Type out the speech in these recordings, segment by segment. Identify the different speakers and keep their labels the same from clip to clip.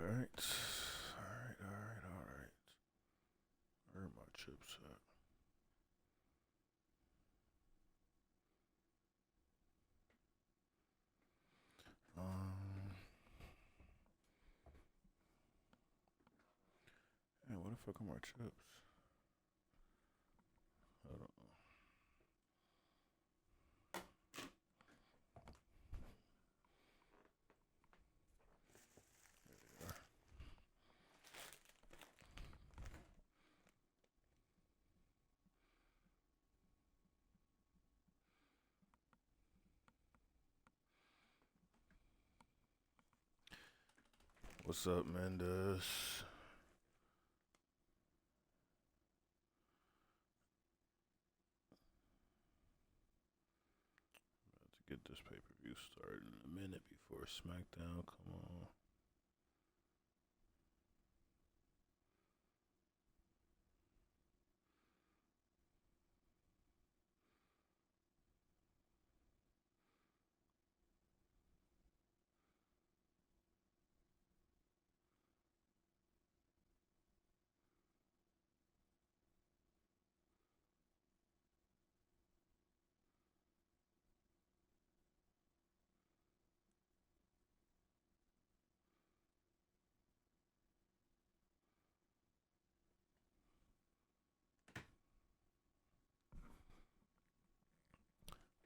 Speaker 1: Alright. Alright. Where are my chips at? Man, where the fuck are my chips? Hold on. What's up, Mendes? To get this pay-per-view started in a minute before SmackDown. Come on.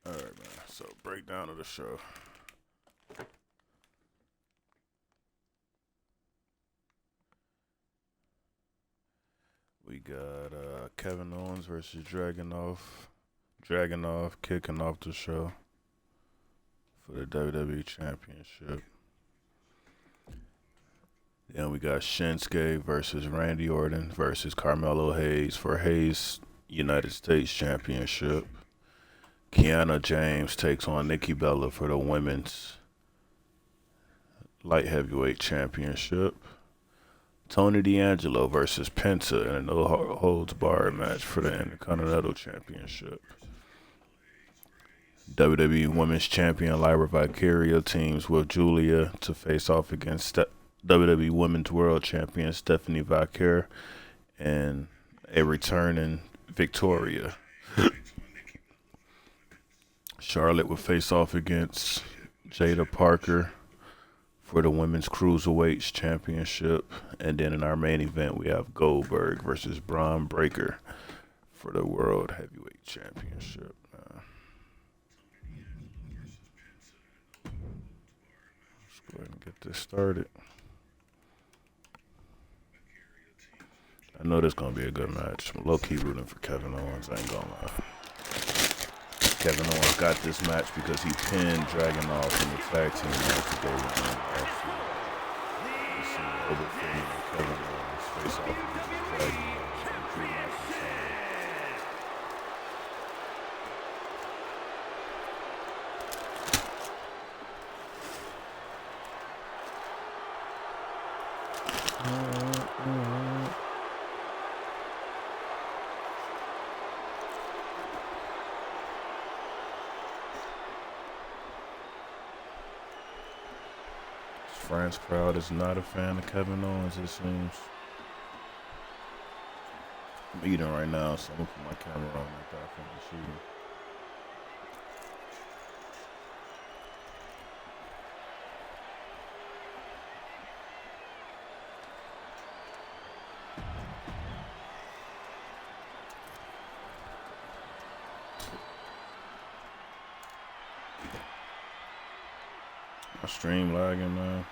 Speaker 1: Alright, man. So, breakdown of the show. We got Kevin Owens versus Dragunov. Dragunov kicking off the show for the WWE Championship. Then we got Shinsuke versus Randy Orton versus Carmelo Hayes for Hayes United States Championship. Kiana James takes on Nikki Bella for the Women's Light Heavyweight Championship. Tony D'Angelo versus Penta in a no-holds-barred match for the Intercontinental Championship. WWE Women's Champion Lyra Valkyria teams with Julia to face off against WWE Women's World Champion Stephanie Valkyr and a returning Victoria. Charlotte will face off against Jada Parker for the Women's Cruiserweights Championship. And then in our main event, we have Goldberg versus Braun Breaker for the World Heavyweight Championship. Let's go ahead and get this started. I know this is going to be a good match. I'm low-key rooting for Kevin Owens, I ain't going to lie. Kevin Owens got this match because he pinned Dragunov in the tag team match today with him. You see Robert Finney and Kevin Owens face off against Dragunov in the pre-match inside. France crowd is not a fan of Kevin Owens, it seems. I'm eating right now, so I'm gonna put my camera on after I finish eating. My stream lagging, man.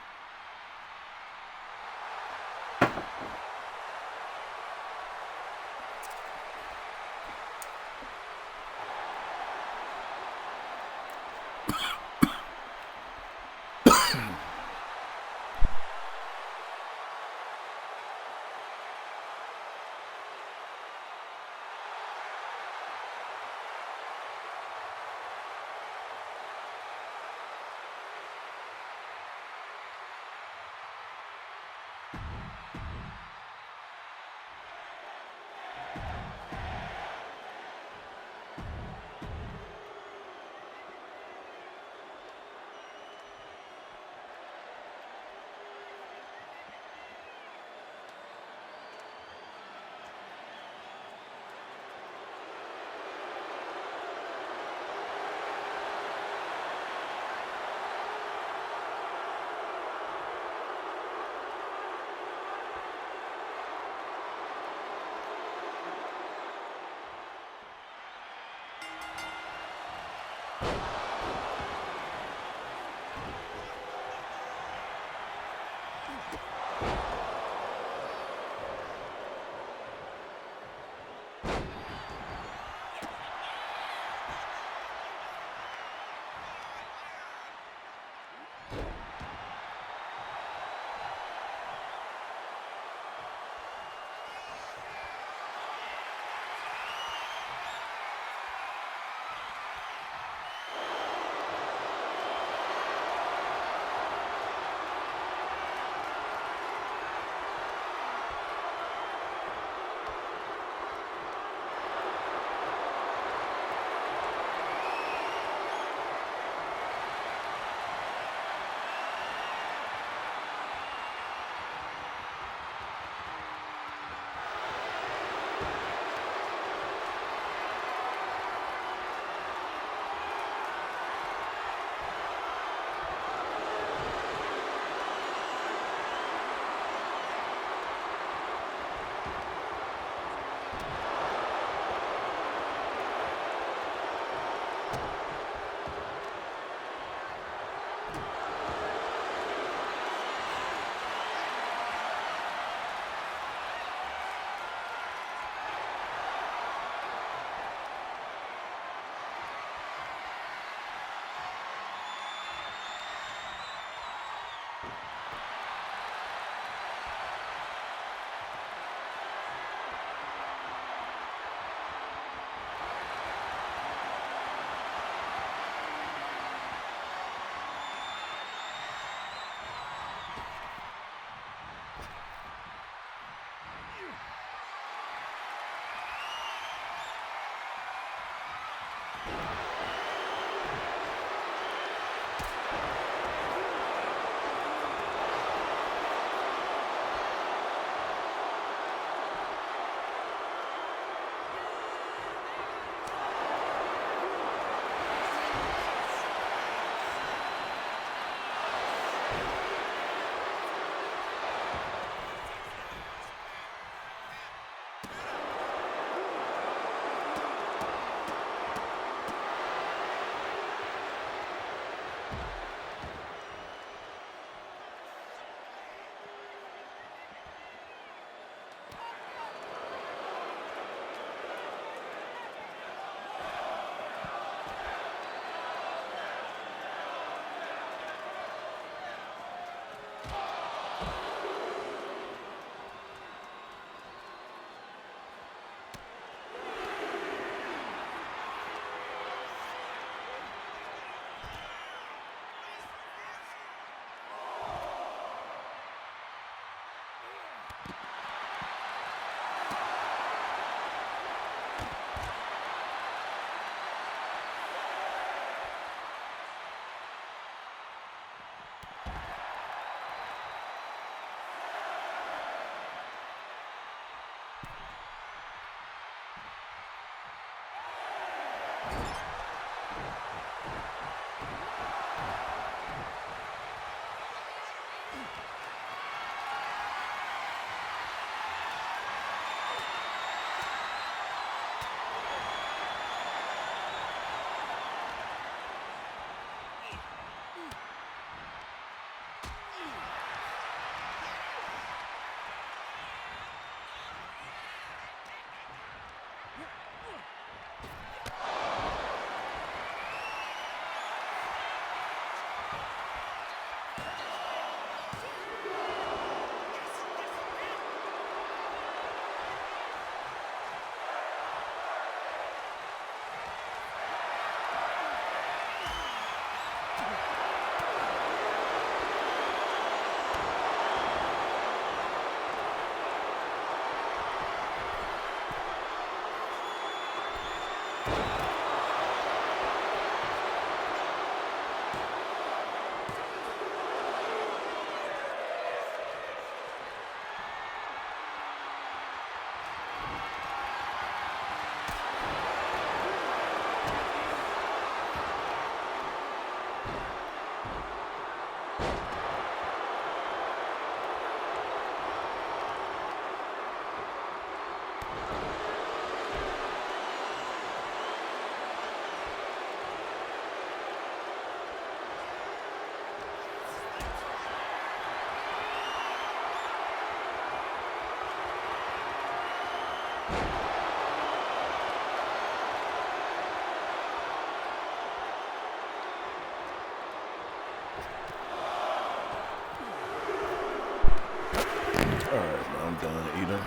Speaker 1: done either.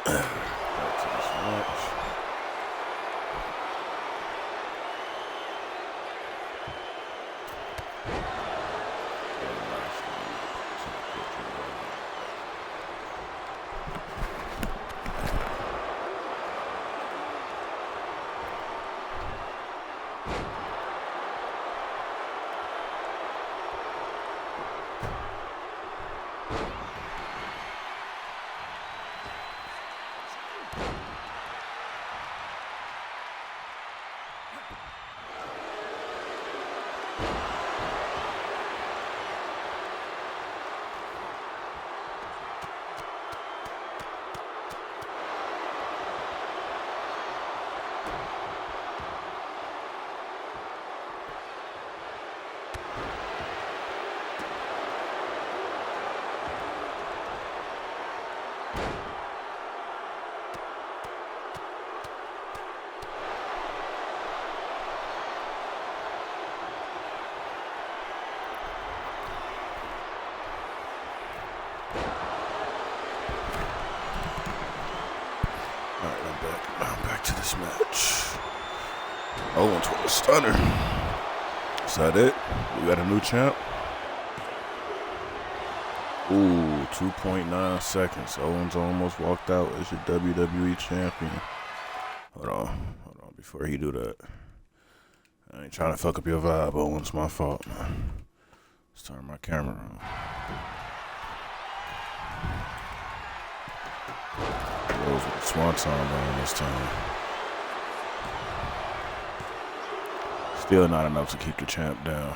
Speaker 1: Back to this match. Back to this match. Owens with a stunner. Is that it? We got a new champ. Ooh, 2.9 seconds. Owens almost walked out as your WWE champion. Hold on, before he do that. I ain't trying to fuck up your vibe, Owens. My fault, man. Let's turn my camera on. Rose with the swanton on this time. Still not enough to keep the champ down.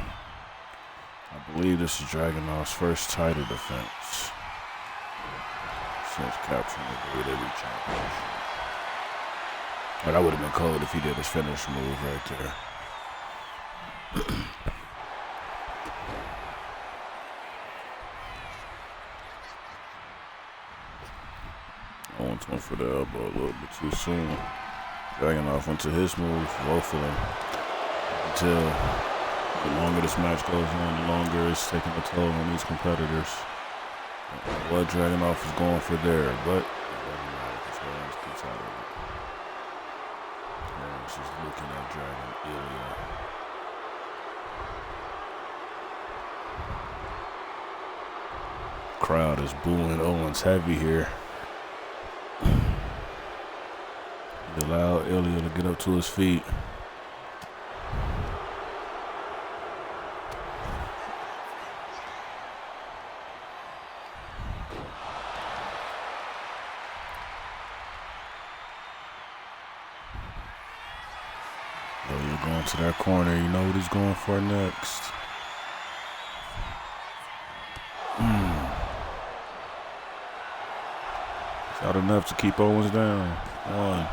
Speaker 1: I believe this is Dragunov's first title defense since capturing the WWE Championship. But that would have been cold if he did his finish move right there. Owens went for the elbow a little bit too soon. Dragunov went to his move, both of them. Until the longer this match goes on, the longer it's taking a toll on these competitors. What Dragunov is going for there, but it doesn't matter because Owens gets out of it. Owens is looking at Dragon Ilya. Crowd is booing Owens heavy here. He allowed Ilya to get up to his feet. Ilya going to that corner. You know what he's going for next. Not enough to keep Owens down. 1,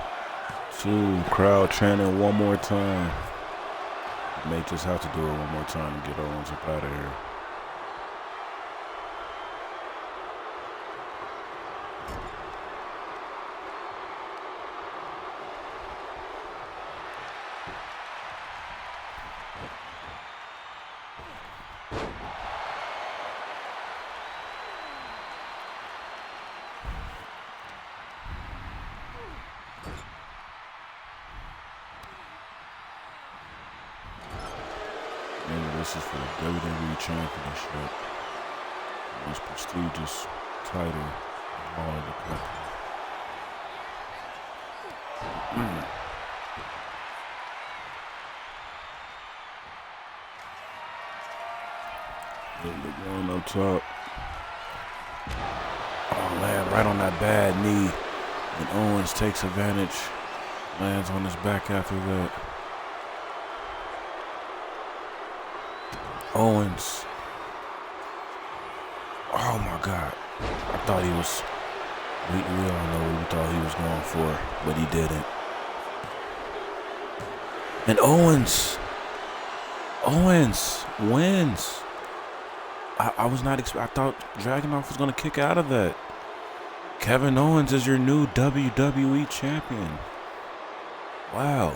Speaker 1: 2, crowd chanting one more time. May just have to do it one more time to get Owens up out of here. This is for the WWE Championship. The most prestigious title in all of the country. Going up top. Oh man, right on that bad knee. And Owens takes advantage. Lands on his back after that. Owens. Oh my God. I thought he was, we all know what we thought he was going for, but he didn't. And Owens wins. I was not I thought Dragunov was going to kick out of that. Kevin Owens is your new WWE champion. Wow.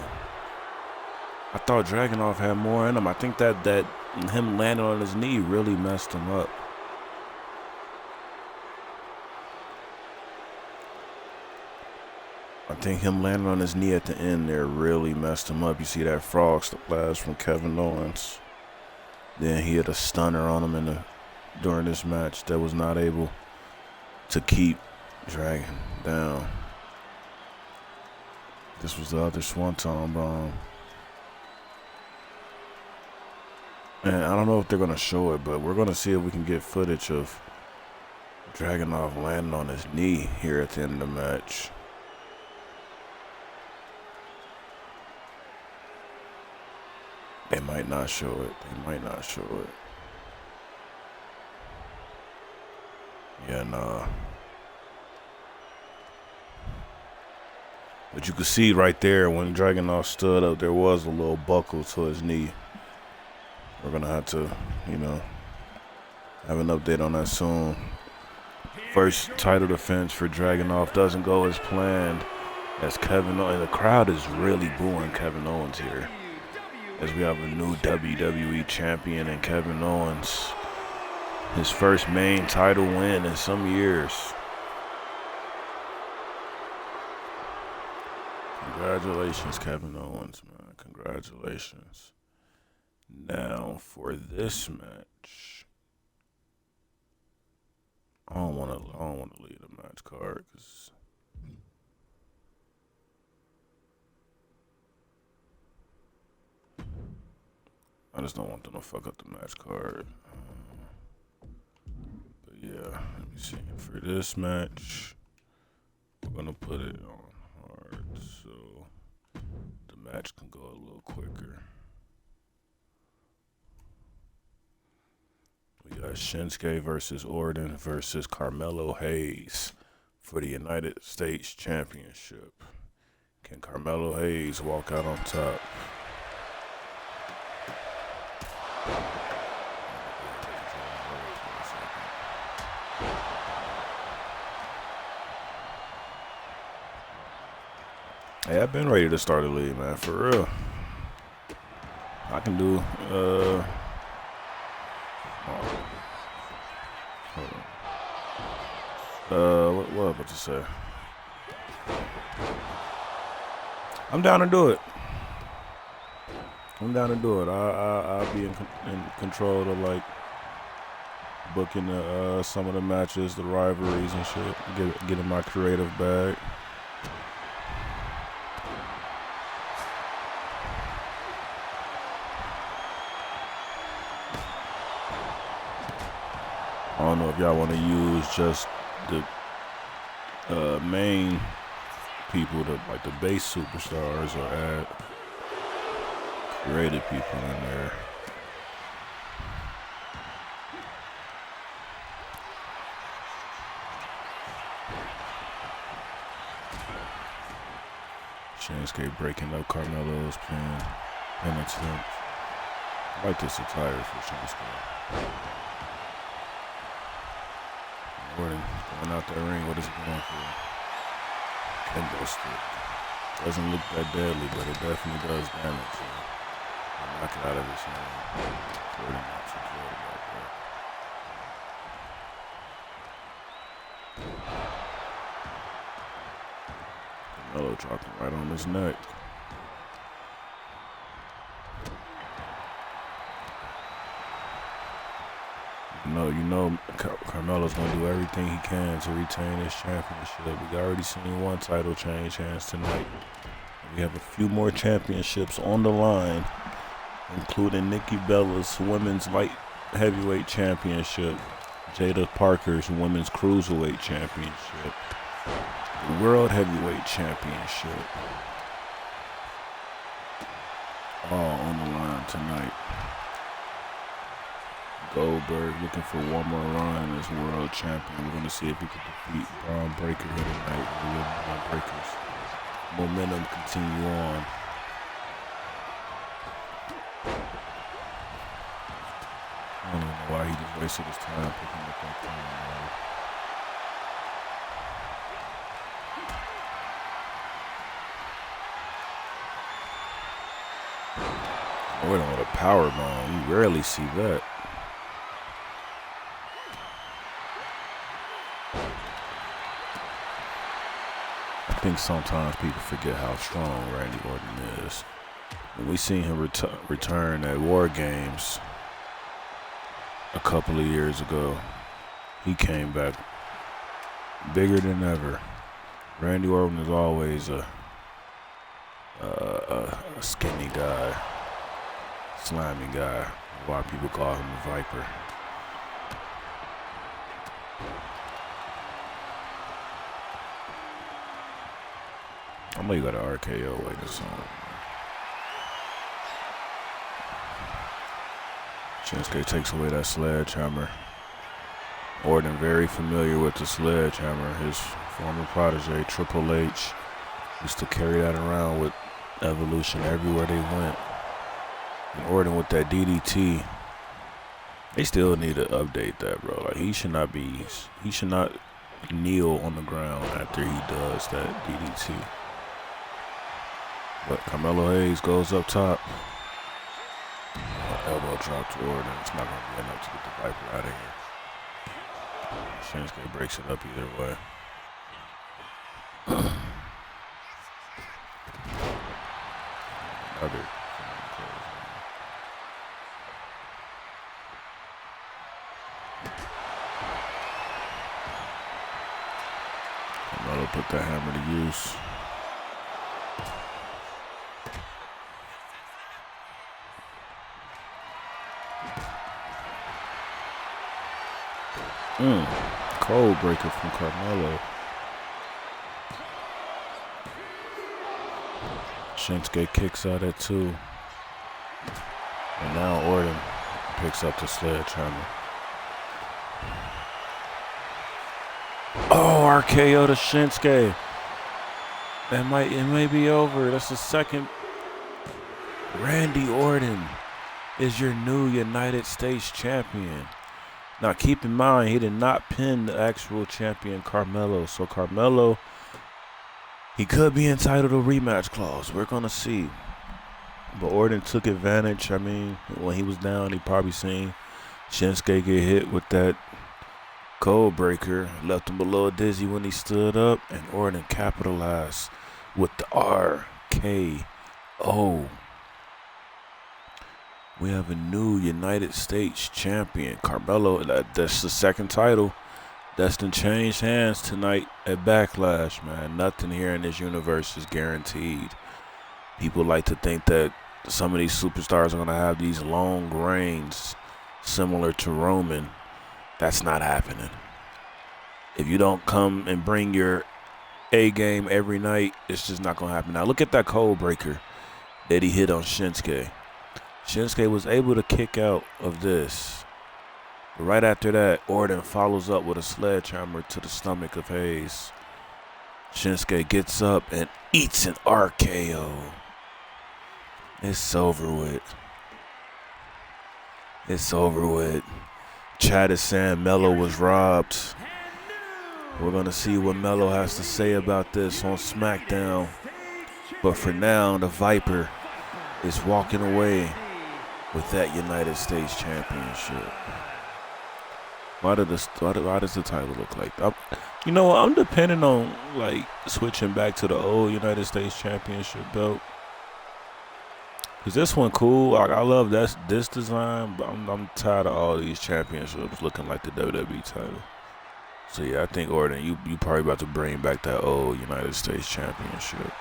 Speaker 1: I thought Dragunov had more in him. I think that him landing on his knee really messed him up. I think him landing on his knee at the end there really messed him up. You see that frog splash from Kevin Owens. Then he had a stunner on him during this match that was not able to keep Dragon down. This was the other Swanton bomb. And I don't know if they're going to show it, but we're going to see if we can get footage of Dragunov landing on his knee here at the end of the match. They might not show it. They might not show it. Yeah, nah. But you could see right there when Dragunov stood up, there was a little buckle to his knee. We're going to have to, you know, have an update on that soon. First title defense for Dragunov doesn't go as planned as Kevin Owens. The crowd is really booing Kevin Owens here as we have a new WWE champion in Kevin Owens. His first main title win in some years. Congratulations, Kevin Owens, man. Congratulations. Now, for this match, I don't want to leave the match card because I just don't want them to fuck up the match card. But yeah, let me see. For this match, we're gonna put it on hard so the match can go a little quicker. We got Shinsuke versus Orton versus Carmelo Hayes for the United States Championship. Can Carmelo Hayes walk out on top? Hey, I've been ready to start a league, man, for real. I can do, what am I about to say? I'm down to do it. I'll be in control of like booking some of the matches, the rivalries and shit. Getting my creative bag. I don't know if y'all want to use just the main people, like the base superstars, or add creative people in there. Shinsuke breaking up Carmelo's pin attempt. I like this attire for Shinsuke. Orton going out that ring. What is he going for? Kendo stick. Doesn't look that deadly, but it definitely does damage. So I'll knock it out of his hand. Orton not too good about that. Carmelo dropping right on his neck. You know, Carmelo's going to do everything he can to retain his championship. We already seen one title change hands tonight. We have a few more championships on the line, including Nikki Bella's Women's Light Heavyweight Championship, Jada Parker's Women's Cruiserweight Championship, the World Heavyweight Championship. All on the line tonight. Goldberg looking for one more run as world champion. We're going to see if he can defeat Braun Breaker here tonight. Braun Breaker's momentum continue on. I don't even know why he just wasted his time picking up that plan. We're on a power bomb. You rarely see that. I think sometimes people forget how strong Randy Orton is. When we seen him return at War Games a couple of years ago, he came back bigger than ever. Randy Orton is always a skinny guy, slimy guy. Why people call him the Viper. I know you got an RKO waiting on. Shinsuke takes away that sledgehammer. Orton very familiar with the sledgehammer. His former protege, Triple H, used to carry that around with Evolution everywhere they went. And Orton with that DDT, they still need to update that, bro. Like he should not kneel on the ground after he does that DDT. But Carmelo Hayes goes up top. Elbow drop to Orton. It's not going to be enough to get the Viper out of here. Shinsuke breaks it up either way. Another. Carmelo put that hammer to use. Cold breaker from Carmelo. Shinsuke kicks out at 2. And now Orton picks up the sledgehammer. Oh, RKO to Shinsuke. It may be over. That's the second. Randy Orton is your new United States champion. Now, keep in mind, he did not pin the actual champion, Carmelo. So, Carmelo, he could be entitled to a rematch clause. We're going to see. But Orton took advantage. I mean, when he was down, he probably seen Shinsuke get hit with that cold breaker. Left him a little dizzy when he stood up. And Orton capitalized with the RKO. We have a new United States champion, Carmelo. That's the second title. Destined changed hands tonight at Backlash, man. Nothing here in this universe is guaranteed. People like to think that some of these superstars are going to have these long reigns similar to Roman. That's not happening. If you don't come and bring your A game every night, it's just not going to happen. Now, look at that cold breaker that he hit on Shinsuke. Shinsuke was able to kick out of this. But right after that, Orton follows up with a sledgehammer to the stomach of Hayes. Shinsuke gets up and eats an RKO. It's over with. It's over with. Chad is saying Melo was robbed. We're going to see what Melo has to say about this on SmackDown. But for now, the Viper is walking away with that United States Championship. Why does the title look like that? You know what? I'm depending on like switching back to the old United States Championship belt. Cause this one cool. Like I love this design, but I'm tired of all these championships looking like the WWE title. So yeah, I think Orton, you probably about to bring back that old United States Championship.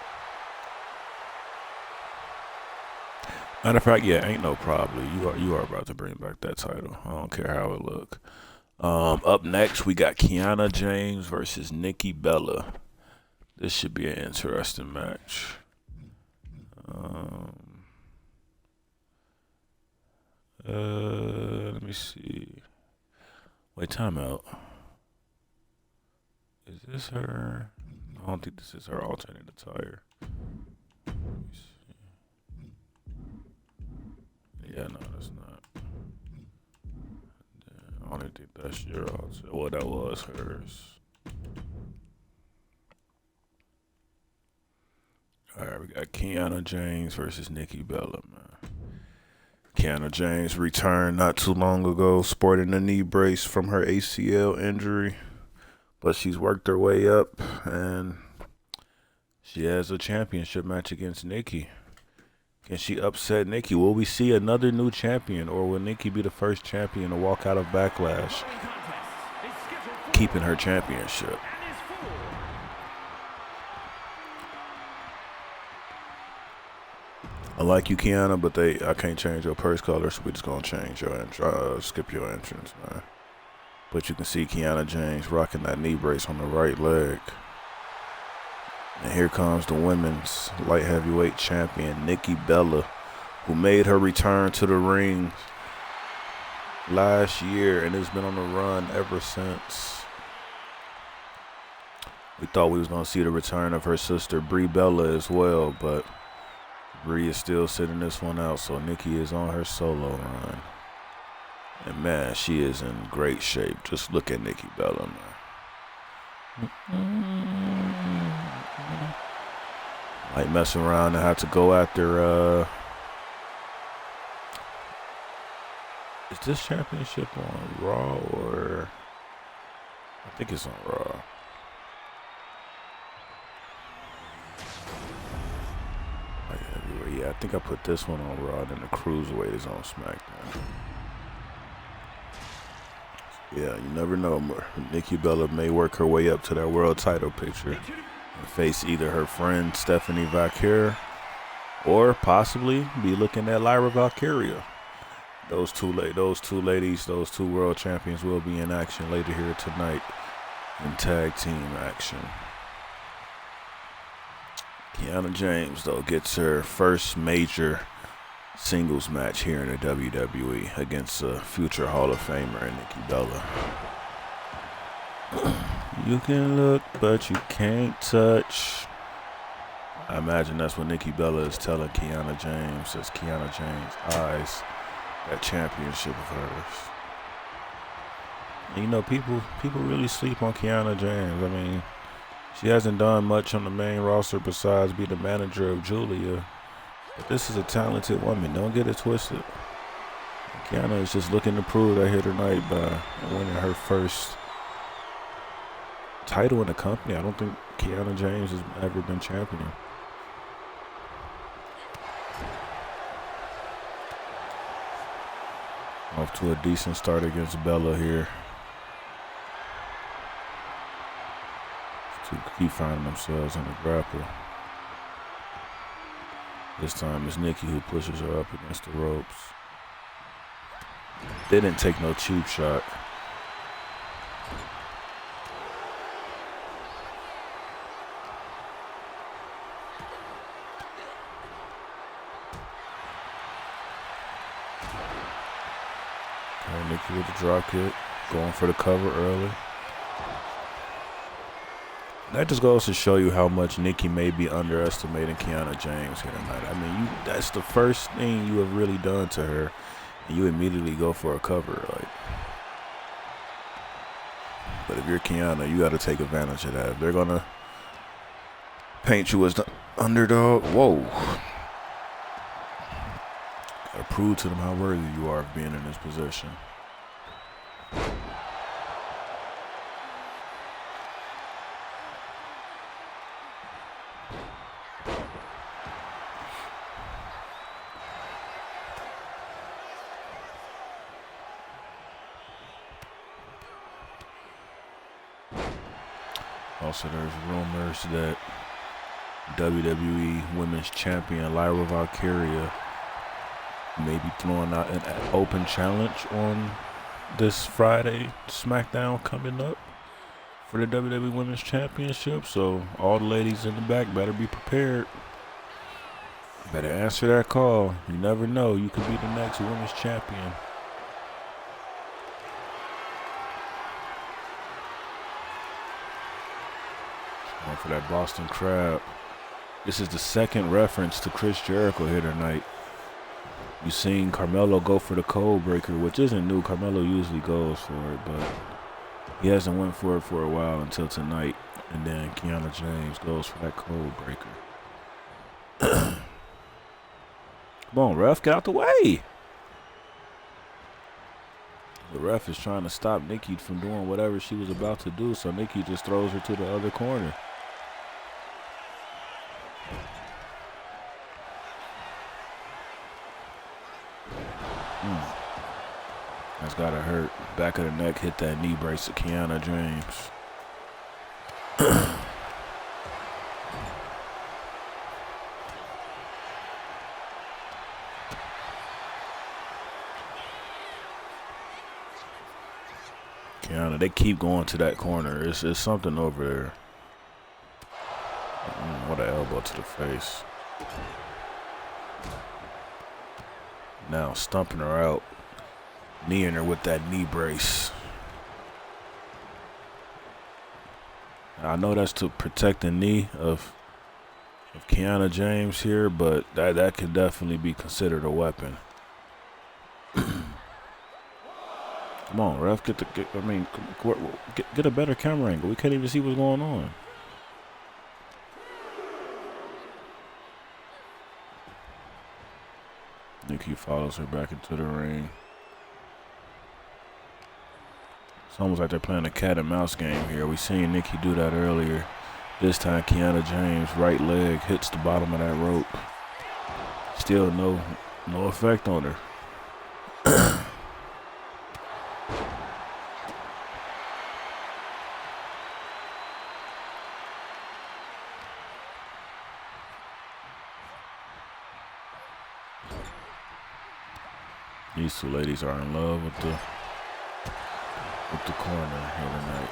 Speaker 1: Matter of fact, yeah, ain't no problem. You are about to bring back that title. I don't care how it look. Up next, we got Kiana James versus Nikki Bella. This should be an interesting match. Let me see. Wait, time out. Is this her? I don't think this is her alternate attire. Let me see. Yeah, no, that's not. I don't think that's your outfit. Well, that was hers. Alright, we got Kiana James versus Nikki Bella, man. Kiana James returned not too long ago, sporting a knee brace from her ACL injury. But she's worked her way up, and She has a championship match against Nikki. Can she upset Nikki? Will we see another new champion, or will Nikki be the first champion to walk out of Backlash, keeping her championship? I like you, Kiana, but I can't change your purse color, so we just gonna change your skip your entrance, man. But you can see Kiana James rocking that knee brace on the right leg. And here comes the women's light heavyweight champion, Nikki Bella, who made her return to the ring last year and has been on the run ever since. We thought we was going to see the return of her sister, Brie Bella, as well, but Brie is still sitting this one out, so Nikki is on her solo run. And, man, she is in great shape. Just look at Nikki Bella, man. Might mess around and have to go after is this championship on Raw or I think it's on Raw. Yeah, I think I put this one on Raw, then the Cruiserweight is on SmackDown. Yeah, you never know. Nikki Bella may work her way up to that world title picture and face either her friend Stephanie Valkyria or possibly be looking at Lyra Valkyria. Those two ladies, those two world champions will be in action later here tonight in tag team action. Kiana James, though, gets her first major singles match here in the WWE against a future Hall of Famer, Nikki Bella. You can look, but you can't touch. I imagine that's what Nikki Bella is telling Kiana James as Kiana James eyes that championship of hers. And, you know, people really sleep on Kiana James. I mean, she hasn't done much on the main roster besides be the manager of Julia. But this is a talented woman. Don't get it twisted. Kiana is just looking to prove that here tonight by winning her first title in the company. I don't think Kiana James has ever been champion. Off to a decent start against Bella here. To keep finding themselves in the grapple. This time it's Nikki who pushes her up against the ropes. They didn't take no cheap shot. Okay, Nikki with the drop kick, going for the cover early. That just goes to show you how much Nikki may be underestimating Kiana James here tonight. I mean, that's the first thing you have really done to her, and you immediately go for a cover. But if you're Kiana, you got to take advantage of that. If they're going to paint you as the underdog, whoa. Got to prove to them how worthy you are of being in this position. Also, there's rumors that WWE Women's Champion Lyra Valkyria may be throwing out an open challenge on this Friday SmackDown coming up for the WWE Women's Championship. So all the ladies in the back better be prepared. Better answer that call. You never know. You could be the next Women's Champion. Going for that Boston Crab. This is the second reference to Chris Jericho here tonight. You've seen Carmelo go for the code breaker, which isn't new. Carmelo usually goes for it, but he hasn't went for it for a while until tonight. And then Kiana James goes for that code breaker. Come on, ref, get out the way. The ref is trying to stop Nikki from doing whatever she was about to do, so Nikki just throws her to the other corner. That's gotta hurt. Back of the neck hit that knee brace of Kiana James. Kiana, they keep going to that corner. It's something over there. What an elbow to the face. Now stumping her out. Kneeing her with that knee brace. I know that's to protect the knee of Kiana James here, but that could definitely be considered a weapon. Come on, ref, get a better camera angle. We can't even see what's going on. Nikki follows her back into the ring. It's almost like they're playing a cat and mouse game here. We seen Nikki do that earlier. This time, Kiana James' right leg hits the bottom of that rope. Still no effect on her. These two ladies are in love with the corner here tonight.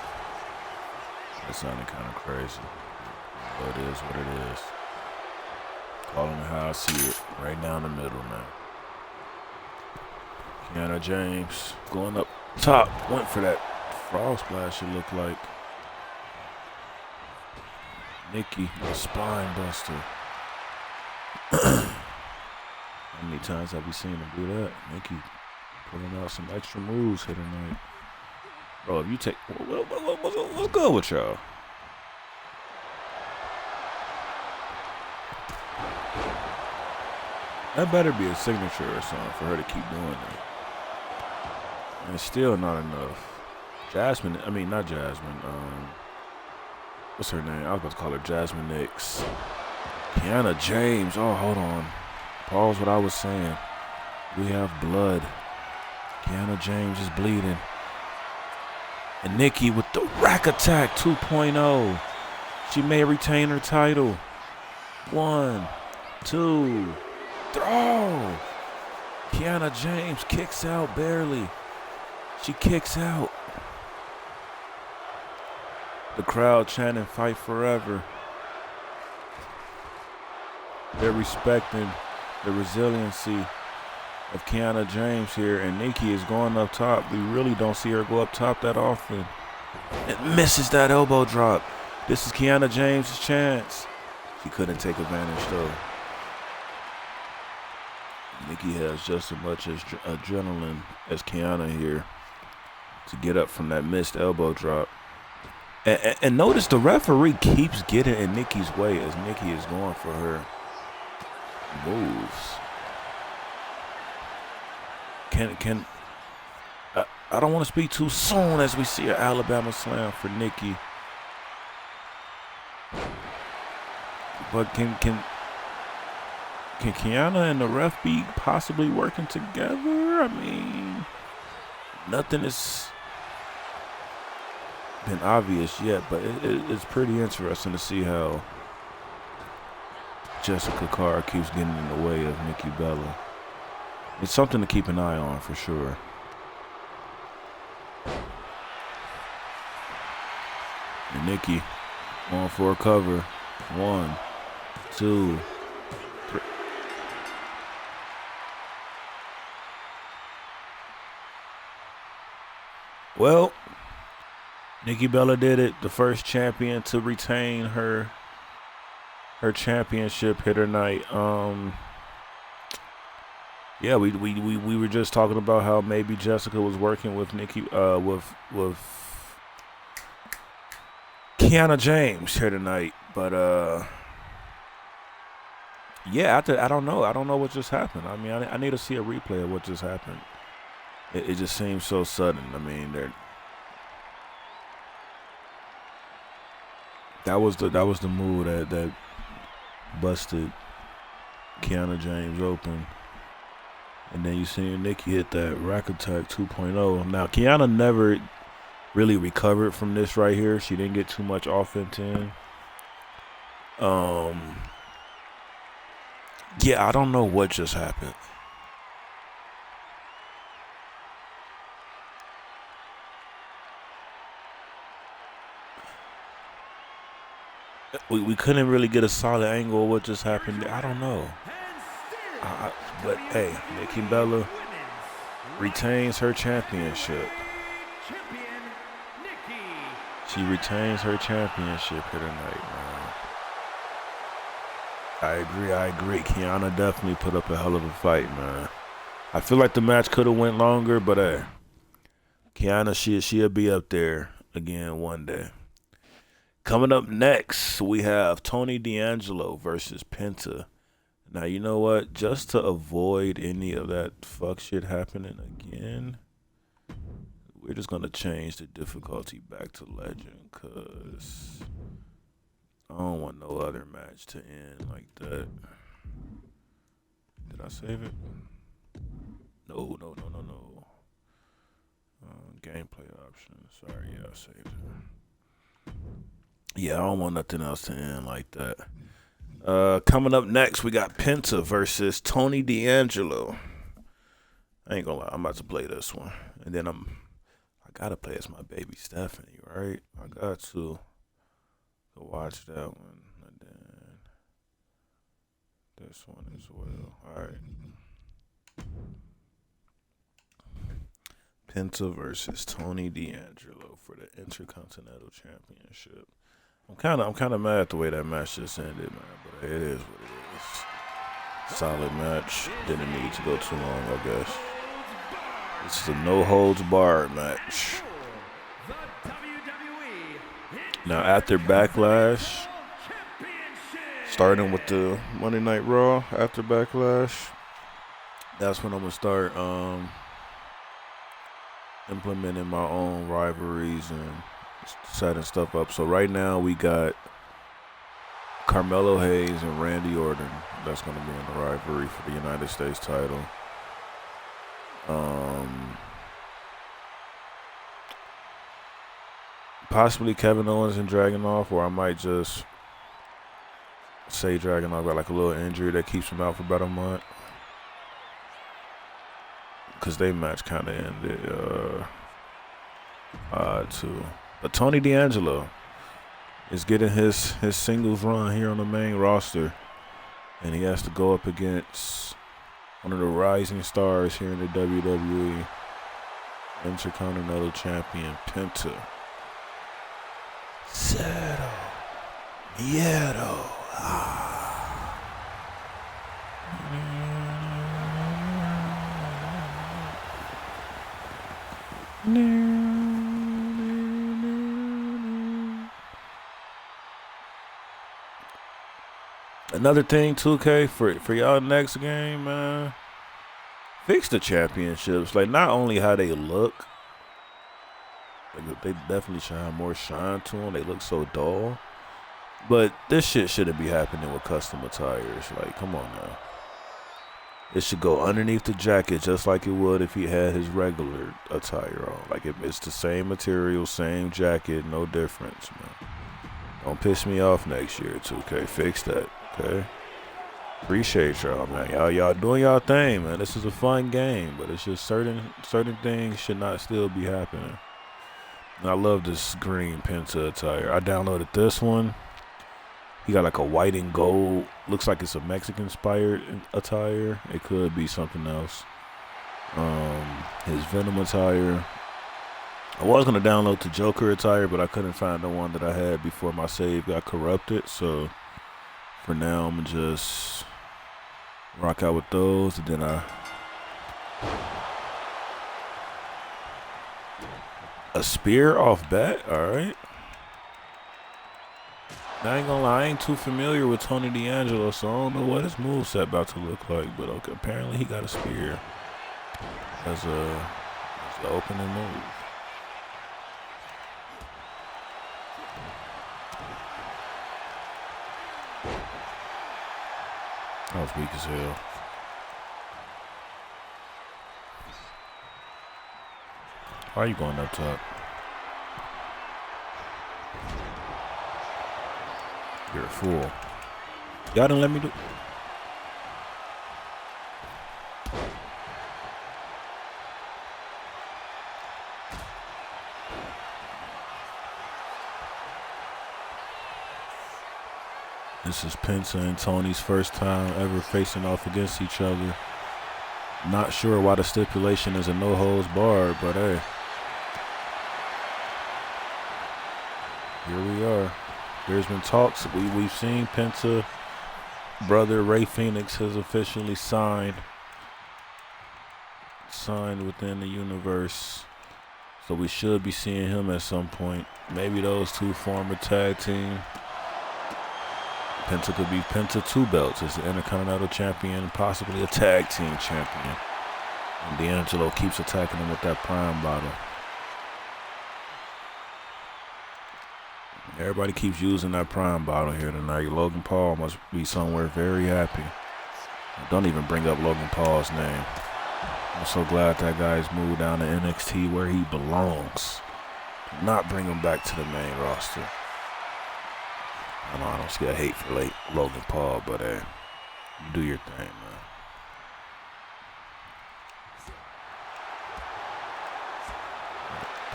Speaker 1: That sounded kind of crazy, but it is what it is. Calling it how I see it, right down the middle now. Kiana James going up top, went for that frog splash. It looked like Nikki, a spine buster. How many times have we seen him do that? Nikki pulling out some extra moves here tonight. Bro, if you take... What's good with y'all? That better be a signature or something for her to keep doing that. And it's still not enough. Not Jasmine. What's her name? I was about to call her Jasmine Nix. Kiana James. Oh, hold on. Pause what I was saying. We have blood. Kiana James is bleeding. And Nikki with the rack attack 2.0. She may retain her title. 1, 2, throw. Kiana James kicks out barely. She kicks out. The crowd chanting "Fight Forever." They're respecting the resiliency of Kiana James here, and Nikki is going up top. We really don't see her go up top that often. It misses that elbow drop. This is Kiana James' chance. She couldn't take advantage though. Nikki has just as much as adrenaline as Kiana here to get up from that missed elbow drop. And notice the referee keeps getting in Nikki's way as Nikki is going for her moves. I don't want to speak too soon as we see an Alabama slam for Nikki. But can Kiana and the ref be possibly working together? I mean, nothing has been obvious yet, but it's pretty interesting to see how Jessica Carr keeps getting in the way of Nikki Bella. It's something to keep an eye on for sure. And Nikki going for a cover. 1, 2, 3. Well, Nikki Bella did it. The first champion to retain her championship here tonight. Yeah, we were just talking about how maybe Jessica was working with Nikki with Kiana James here tonight, but yeah, I don't know. I don't know what just happened. I mean, I need to see a replay of what just happened. It just seems so sudden. I mean, that was the move that busted Kiana James open. And then you seen Nikki hit that rack attack 2.0. Now, Kiana never really recovered from this right here. She didn't get too much offense in. Yeah, I don't know what just happened. We couldn't really get a solid angle of what just happened. I don't know. But hey, Nikki Bella retains her championship. She retains her championship here tonight, man. I agree. Kiana definitely put up a hell of a fight, man. I feel like the match could have went longer, but hey, Kiana, she'll be up there again one day. Coming up next, we have Tony D'Angelo versus Penta. Now, you know what? Just to avoid any of that fuck shit happening again, we're just going to change the difficulty back to Legend, because I don't want no other match to end like that. Did I save it? No. Gameplay options. Sorry, yeah, I saved it. Yeah, I don't want nothing else to end like that. Coming up next, we got Penta versus Tony D'Angelo. I ain't gonna lie, I'm about to play this one. And then I gotta play as my baby Stephanie, right? I got to go watch that one. And then this one as well. Alright. Penta versus Tony D'Angelo for the Intercontinental Championship. I'm kind of mad at the way that match just ended, man. But it is what it is. Solid match. Didn't need to go too long, I guess. This is a no holds barred match. Now after Backlash, starting with the Monday Night Raw after Backlash, that's when I'm gonna start implementing my own rivalries and setting stuff up. So right now we got Carmelo Hayes and Randy Orton. That's going to be in the rivalry for the United States title. Possibly Kevin Owens and Dragunov, or I might just say Dragunov got like a little injury that keeps him out for about a month. Because they match kind of ended too. But Tony D'Angelo is getting his singles run here on the main roster. And he has to go up against one of the rising stars here in the WWE, Intercontinental Champion Penta. Cero Miedo. Another thing, 2K, for y'all next game, man, fix the championships. Like, not only how they look, like, they definitely should have more shine to them. They look so dull. But this shit shouldn't be happening with custom attires. Like, come on now. It should go underneath the jacket just like it would if he had his regular attire on. Like, it's the same material, same jacket, no difference, man. Don't piss me off next year, 2K. Fix that, okay? Appreciate y'all, man. Y'all doing y'all thing, man. This is a fun game, but it's just certain things should not still be happening. And I love this green Penta attire. I downloaded this one. He got like a white and gold. Looks like it's a Mexican-inspired attire. It could be something else. His Venom attire. I was going to download the Joker attire, but I couldn't find the one that I had before my save got corrupted. So, for now, I'm going to just rock out with those. And then a spear off bat? All right. I ain't gonna lie, I ain't too familiar with Tony D'Angelo, so I don't know what his moveset about to look like. But okay, apparently he got a spear as the opening move. That was weak as hell. Why are you going up top? You're a fool. Y'all didn't let me do. This is Penta and Tony's first time ever facing off against each other. Not sure why the stipulation is a no holds barred, but hey. Here we are. There's been talks. We've seen Penta brother Ray Phoenix has officially signed within the universe. So we should be seeing him at some point. Maybe those two form a tag team. Penta could be Penta 2 belts as the Intercontinental Champion, possibly a tag team champion. And D'Angelo keeps attacking him with that prime bottle. Everybody keeps using that prime bottle here tonight. Logan Paul must be somewhere very happy. Don't even bring up Logan Paul's name. I'm so glad that guy's moved down to NXT where he belongs. Do not bring him back to the main roster. I know I don't see a hate for Logan Paul, but hey, you do your thing, man.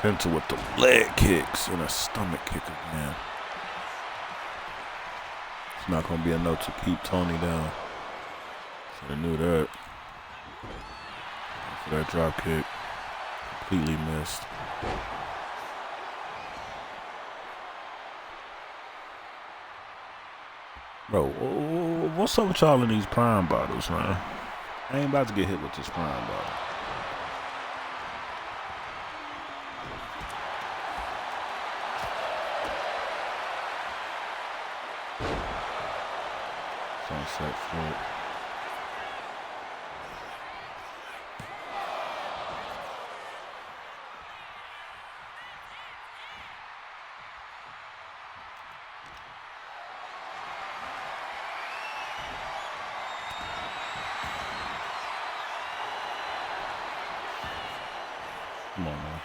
Speaker 1: Penta with the leg kicks and a stomach kick again. It's not going to be enough to keep Tony down. Should have knew that. For that drop kick, completely missed. Bro, what's up with y'all in these prime bottles, man? I ain't about to get hit with this prime bottle. Sunset foot. Come on, man.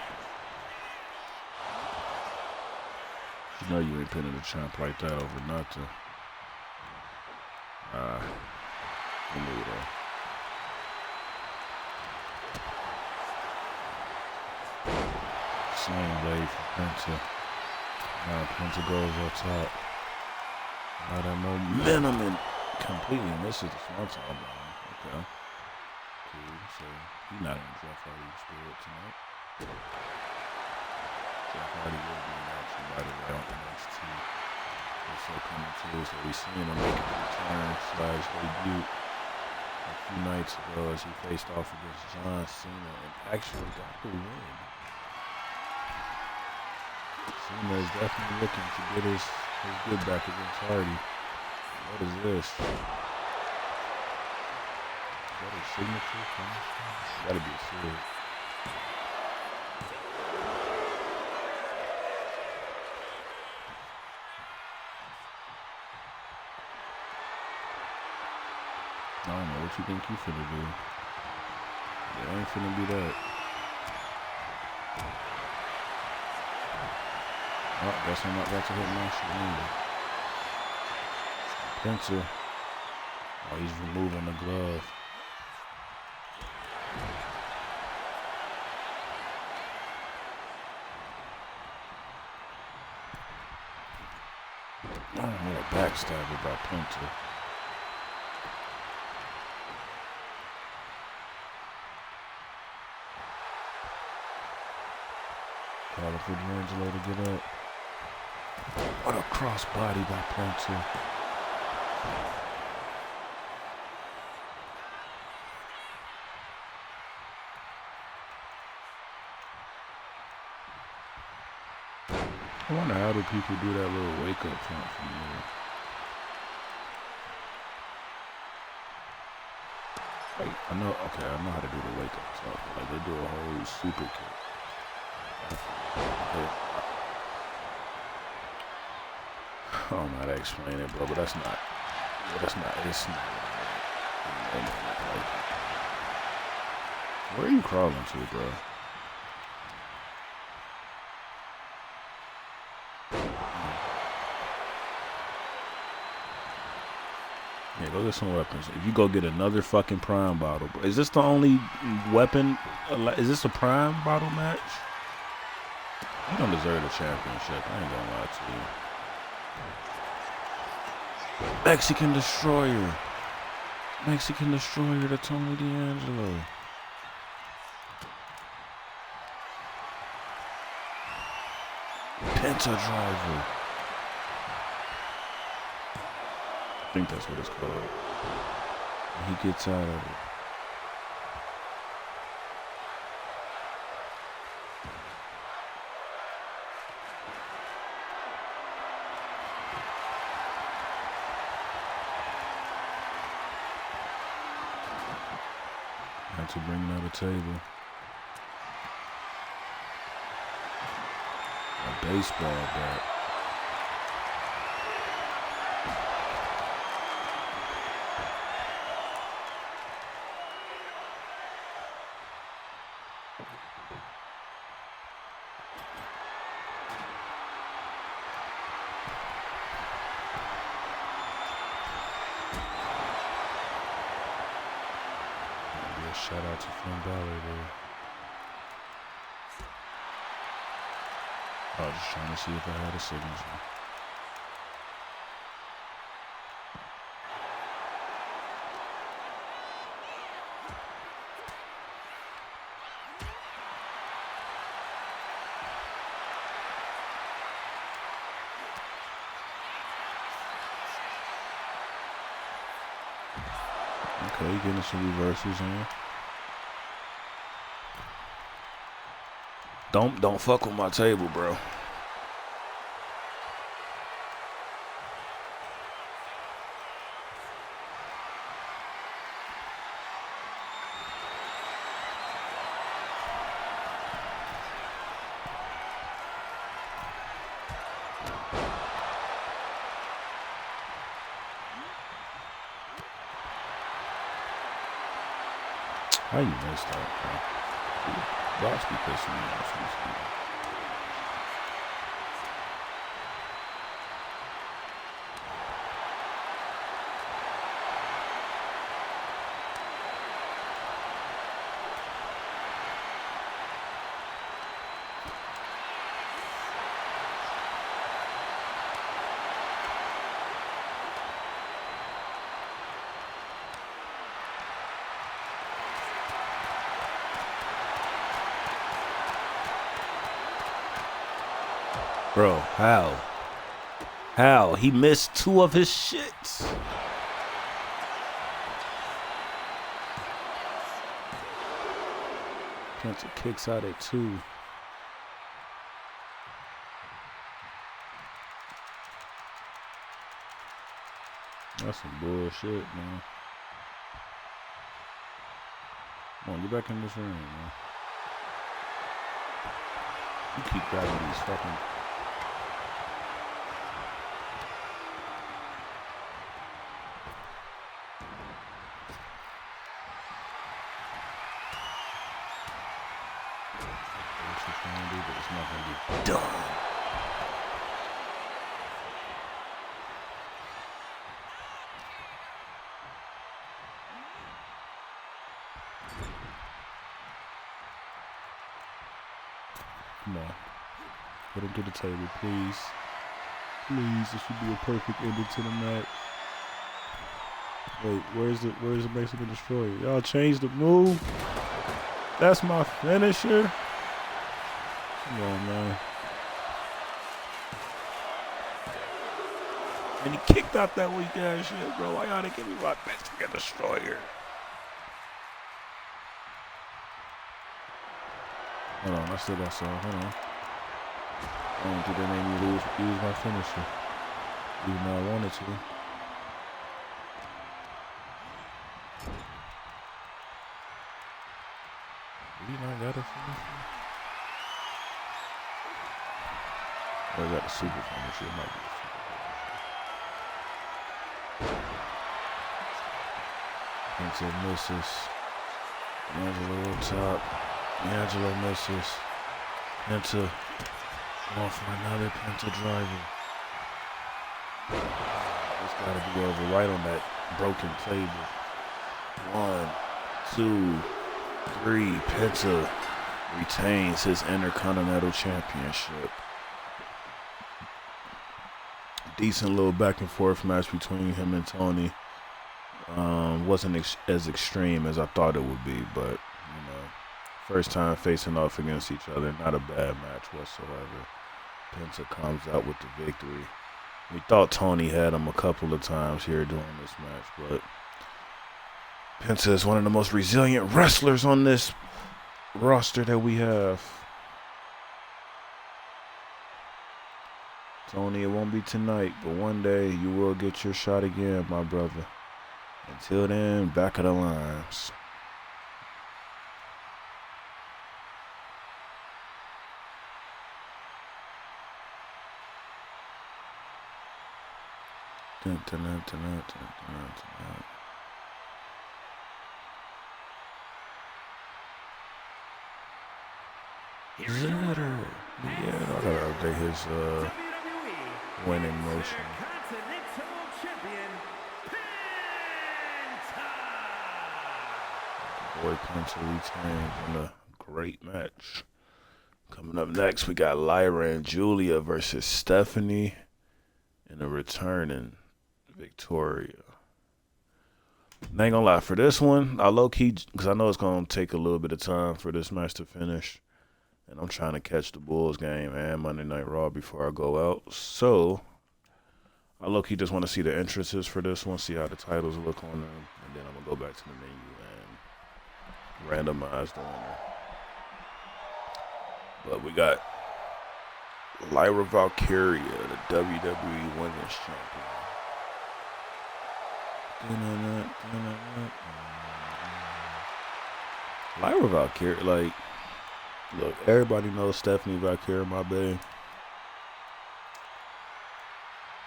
Speaker 1: You know you ain't pinning the champ like that over nothing. Give me that. Same blade for Penta. Now Penta goes up top. Now that momentum and completely misses the swanton line. Okay. Cool. So he's not in Jeff Hardy's spirit tonight. Jeff Hardy will be in action by the way on NXT. So coming to us that we seen him make a return / debut a few nights ago as he faced off against John Cena and actually got the win. Cena is definitely looking to get his good back against Hardy. What is this? Is that a signature? It's gotta be a sword. I don't know what you think you finna do. It ain't finna be that. Oh, guess I'm not about to hit my shit either. Penta. Oh, he's removing the glove. Oh, what a backstabber by Penta. Calling for D'Angelo to get up. What a crossbody by Penta. I wonder how do people do that little wake up chant from there. Wait, I know how to do the wake up chant. Like they do a whole super kick. I don't know how to explain it, bro, but it's not. Where are you crawling to, bro? Go get some weapons. If you go get another fucking prime bottle, bro. Is this the only weapon? Is this a prime bottle match? You don't deserve the championship. I ain't gonna lie to you. Mexican Destroyer. Mexican Destroyer to Tony D'Angelo. Penta Driver. I think that's what it's called. He gets out of it. Had to bring another table. A baseball bat. Shout out to Finn Balor there. I was just trying to see if I had a signature. Okay, getting some reversals in. Don't fuck with my table, bro. How you missed that, bro? Boss be pissing me off from this game. Bro, how? How? He missed 2 of his shits. Penta kicks out at 2. That's some bullshit, man. Come on, get back in this ring, man. You keep grabbing these fucking... But it's not gonna be done. Come on. Put him to the table, please. Please, this should be a perfect ending to the match. Wait, where's the Mexican Destroyer? Y'all changed the move? That's my finisher? Come on, man. And he kicked out that weak ass shit, bro. Why y'all didn't give me my Mexican Destroyer? Hold on, I still got some. Hold on. I don't think they made me use my finisher. Even though I wanted to. Did he not got a finisher? Oh, I got the super finisher. It might be the super. Penta misses. D'Angelo on top. D'Angelo misses. Penta going for another Penta driver. It's gotta be over right on that Broken table. 1, 2, 3. Penta retains his Intercontinental Championship. Decent little back and forth match between him and Tony. Wasn't as extreme as I thought it would be, but you know, first time facing off against each other, not a bad match whatsoever. Penta comes out with the victory. We thought Tony had him a couple of times here during this match, but Penta is one of the most resilient wrestlers on this roster that we have. Tony, it won't be tonight, but one day you will get your shot again, my brother. Until then, back of the lines. Dun, dun, dun, dun, dun, dun, dun. Yeah, I gotta update his winning motion. Boy Penta retains in a great match. Coming up next, we got Lyra and Julia versus Stephanie and a returning Victoria. I ain't gonna lie, for this one, I low-key, because I know it's gonna take a little bit of time for this match to finish. And I'm trying to catch the Bulls game and Monday Night Raw before I go out. So, I low-key just want to see the entrances for this one, see how the titles look on them. And then I'm going to go back to the menu and randomize the winner. But we got Lyra Valkyria, the WWE Women's Champion. Lyra Valkyria, like, look, everybody knows Stephanie Valkyria, my babe.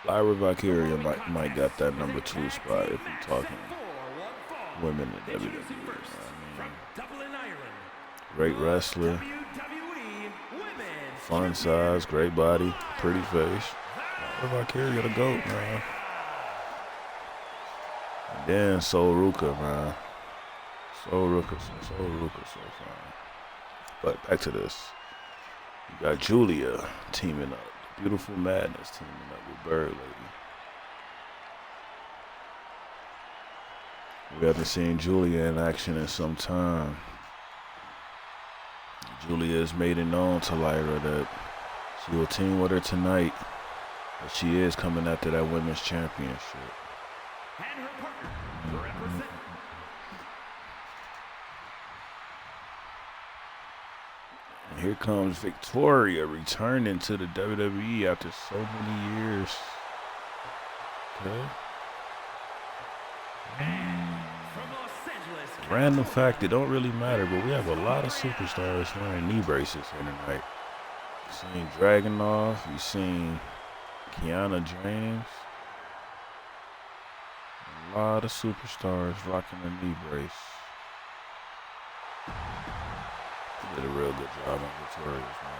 Speaker 1: Lyra Valkyria might got that number 2 spot if we're talking women in WWE. You know what I mean? Great wrestler, fun size, great body, pretty face. Lyra Valkyria the GOAT, man. And then Sol Ruka, man. Sol Ruka so fine. But back to this. You got Julia teaming up. Beautiful Madness teaming up with Bird Lady. We haven't seen Julia in action in some time. Julia has made it known to Lyra that she will team with her tonight. But she is coming after that women's championship.
Speaker 2: And her partner, represent.
Speaker 1: And here comes Victoria returning to the WWE after so many years. Okay.
Speaker 2: From Los Angeles,
Speaker 1: Random fact, it don't really matter, but we have a lot of superstars wearing knee braces here tonight. You've seen Dragunov, you've seen Kiana James. A lot of superstars rocking a knee brace. Did a real good job on Victoria's
Speaker 2: from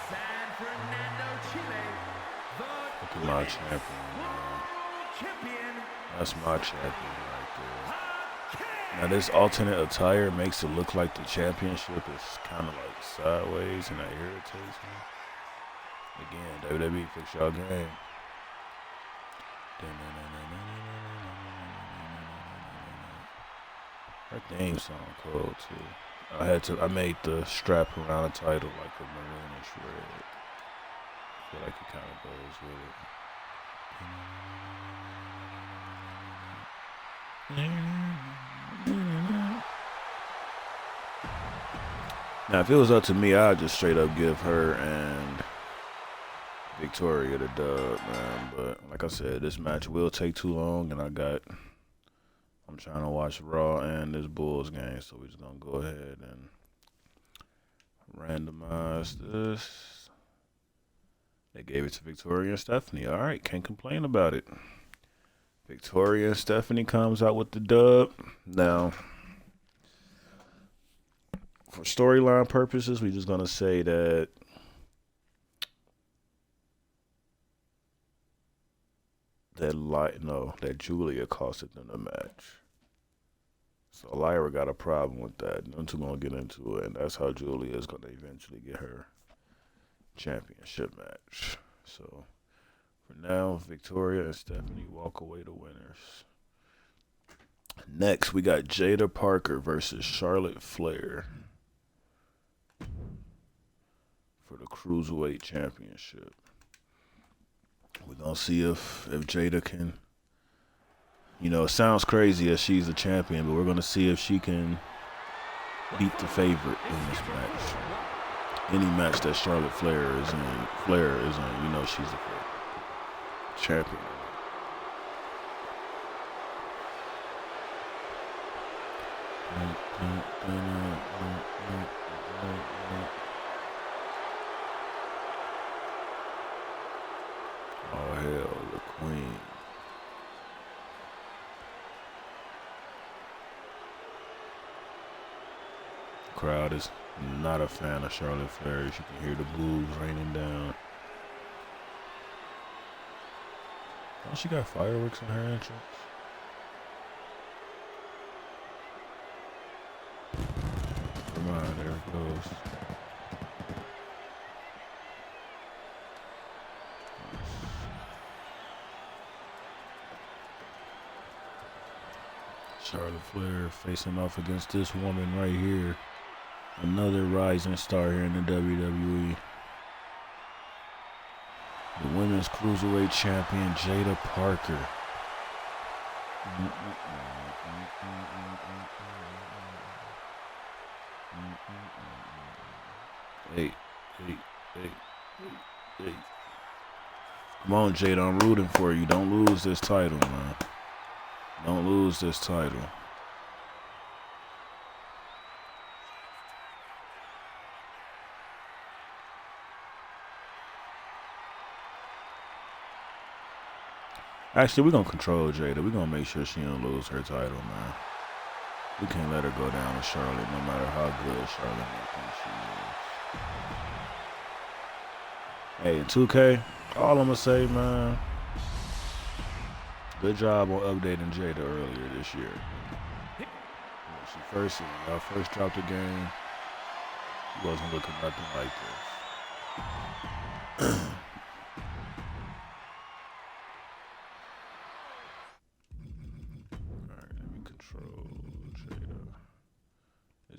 Speaker 2: San Fernando, Chile,
Speaker 1: Look at my champion, man.
Speaker 2: champion.
Speaker 1: That's my champion right there. Now this alternate attire makes it look like the championship is kind of like sideways, and that irritates me. Again, WWE, fix y'all game. Her theme song cool too. I made the strap around the title like a maroonish red. I feel like it kind of goes with it. Now, if it was up to me, I'd just straight up give her and Victoria the dub, man. But like I said, this match will take too long, and I'm trying to watch Raw and this Bulls game, so we're just gonna go ahead and randomize this. They gave it to Victoria and Stephanie. All right, can't complain about it. Victoria and Stephanie comes out with the dub. Now, for storyline purposes, we're just gonna say that that Julia costed them the match. So Lyra got a problem with that. Them two gonna get into it, and that's how Julia is gonna eventually get her championship match. So for now, Victoria and Stephanie walk away the winners. Next, we got Jada Parker versus Charlotte Flair for the Cruiserweight Championship. We're going to see if Jada can, it sounds crazy as she's the champion, but we're going to see if she can beat the favorite in this match. Any match that Charlotte Flair is in, she's the champion. Oh, hell, the queen. Crowd is not a fan of Charlotte Flair. You can hear the boos raining down. Oh, she got fireworks in her entrance. Come on, there it goes. Charlotte Flair facing off against this woman right here. Another rising star here in the WWE. The Women's Cruiserweight Champion, Jada Parker. Hey. Come on, Jada, I'm rooting for you. Don't lose this title, man. Don't lose this title. Actually, we're going to control Jada. We're going to make sure she don't lose her title, man. We can't let her go down to Charlotte, no matter how good Charlotte may think she is. Hey, 2K, all I'm going to say, man, good job on updating Jada earlier this year. When y'all first dropped the game, she wasn't looking nothing like this.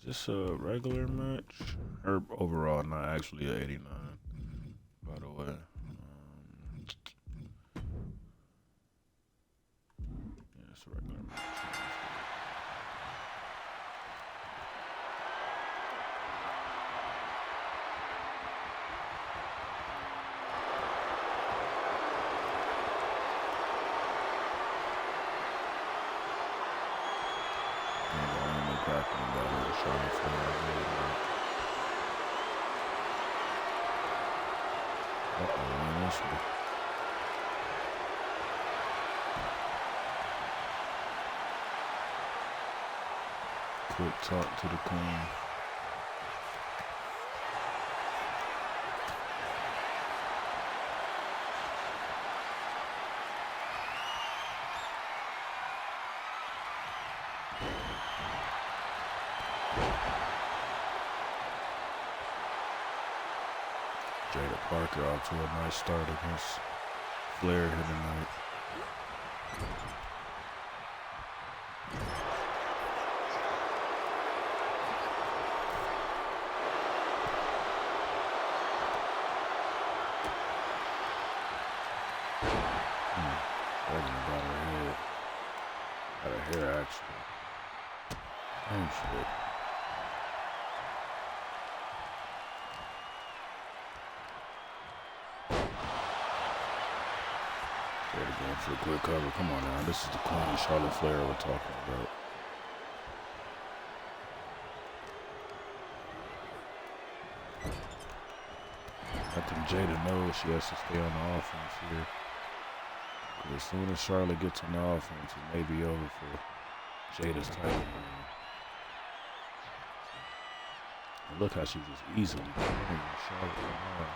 Speaker 1: This a regular match? Or overall, not actually a 89, by the way. Yeah, it's a regular match. Quick talk to the queen. Jada Parker off to a nice start against Flair here tonight. Got her hair actually. Oh shit. Going for a quick cover. Come on now. This is the Queen Charlotte Flair we're talking about. I think Jada knows she has to stay on the offense here. As soon as Charlotte gets on the offense, it may be over for Jada's title reign. And look how she just easily carrying Charlotte around.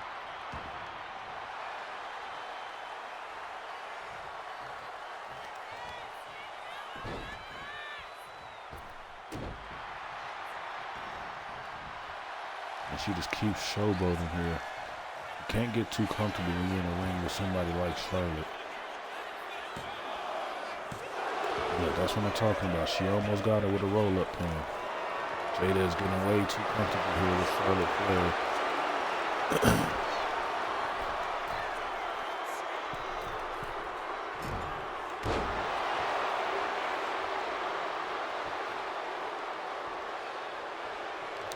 Speaker 1: And she just keeps showboating here. You can't get too comfortable when you're in a ring with somebody like Charlotte. Look, that's what I'm talking about. She almost got her with a roll-up pin. Jada is getting way too comfortable here with Charlotte Flair.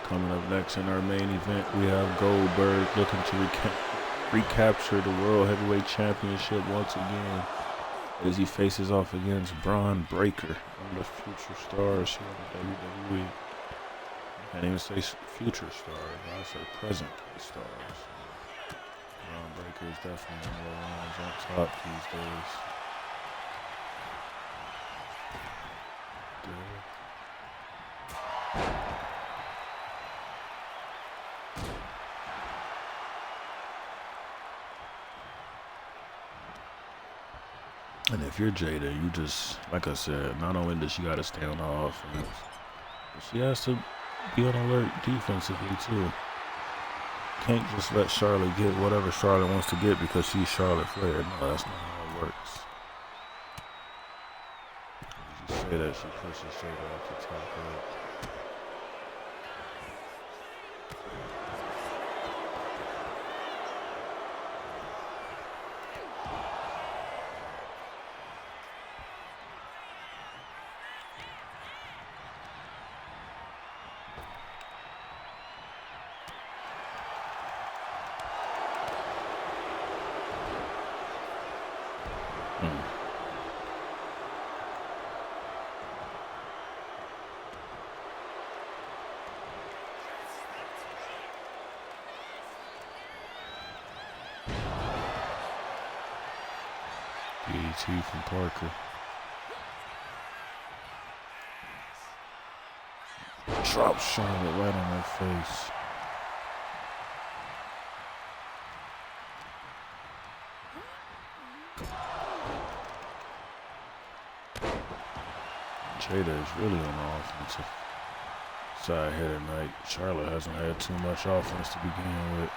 Speaker 1: Coming up next in our main event, we have Goldberg looking to recapture the World Heavyweight Championship once again as he faces off against Braun Breaker, one of the future stars here in WWE. I can't even say future stars, I say present stars. Braun Breaker is definitely one of the ones on top these days. And if you're Jada, you just, like I said, not only does she got to stay on the offense, but she has to be on alert defensively too. Can't just let Charlotte get whatever Charlotte wants to get because she's Charlotte Flair. No, that's not how it works. You say that, she pushes Jada up the top rope. BT from Parker. Drop Charlotte right on her face. Jada is really on the offensive side here tonight. Charlotte hasn't had too much offense to begin with.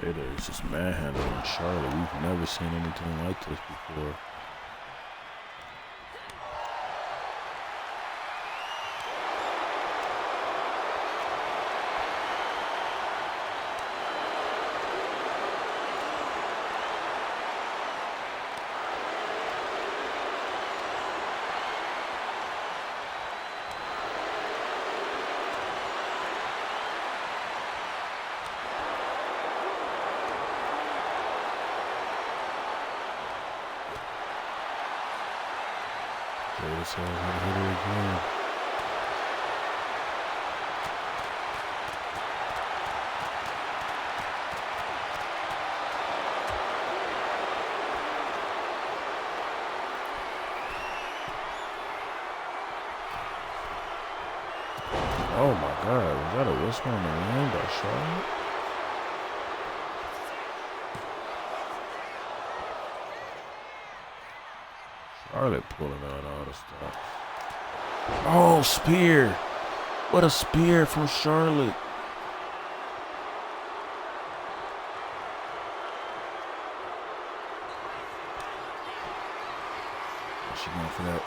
Speaker 1: Jada is just manhandling Charlotte. We've never seen anything like this before. Jada says I'll hit her again. Oh my God, was that a whisper on the wind by Charlotte? Charlotte pulling out all the stuff. Oh, spear. What a spear from Charlotte. for that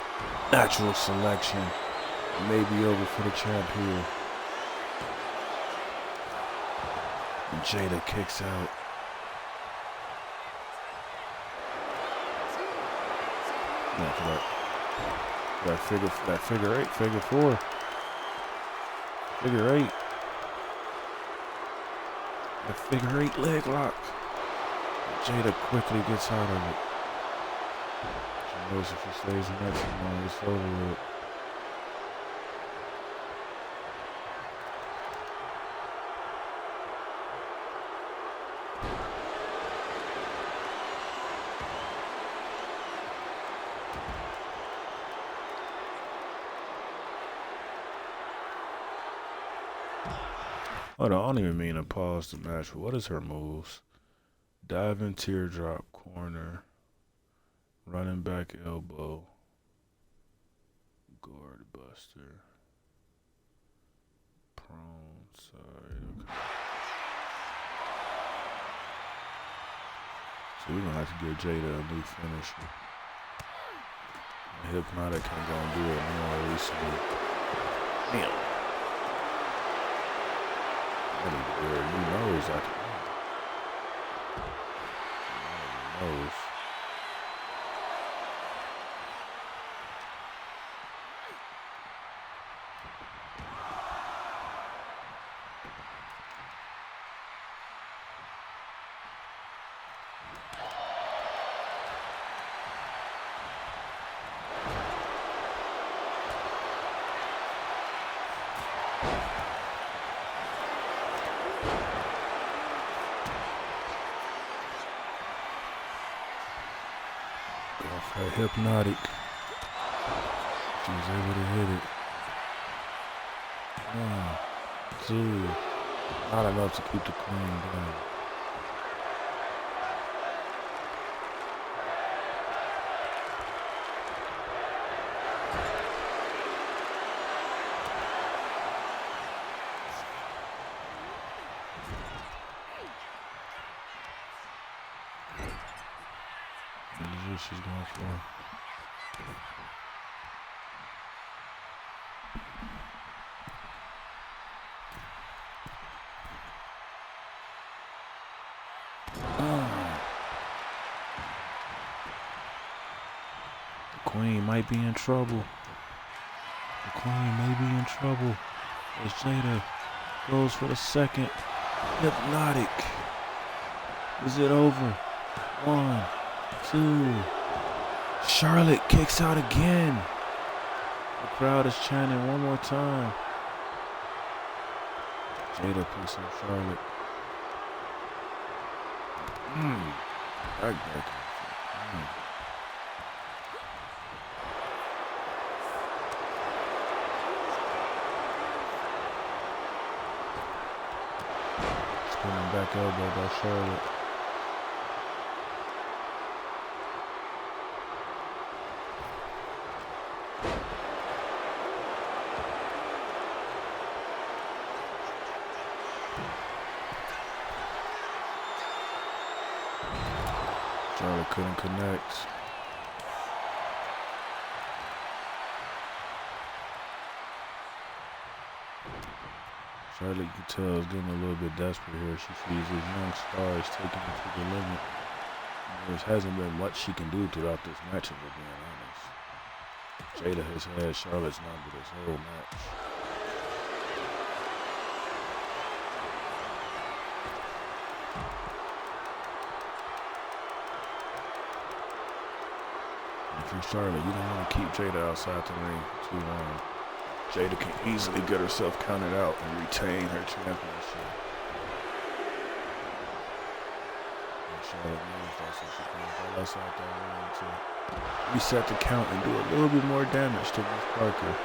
Speaker 1: natural selection. It may be over for the champ here. And Jada kicks out. Yeah, for that figure eight, figure four. Figure eight. That figure eight leg lock. Jada quickly gets out of it. She knows if she stays in that too long, it's over with. Hold on, I don't even mean to pause the match, but what is her moves? Diving teardrop corner, running back elbow, guard buster, prone side. Okay. So we're gonna have to give Jada a new finisher. Hypnotic ain't gonna do it more recently. Damn. I need to wear a new nose. I can. Nose. Hypnotic. She was able to hit it. 1, 2. Not enough to keep the queen down. What she's going for. The queen might be in trouble. The queen may be in trouble as Jada goes for the second. Hypnotic. Is it over? 1, 2. Charlotte kicks out again. The crowd is chanting one more time. Jada puts on Charlotte. Backbreaker. Spinning back elbow by Charlotte. Charlotte couldn't connect. Charlotte, you can tell, is getting a little bit desperate here. She sees these young stars taking it to the limit. There hasn't been much she can do throughout this match, if we're being honest. Jada has had Charlotte's number this whole match. If you're Charlotte, you don't want to keep Jada outside the ring for too long. Jada can easily get herself counted out and retain her championship. And Charlotte knows that, so she can go outside that ring to reset the count and do a little bit more damage to Miss Parker.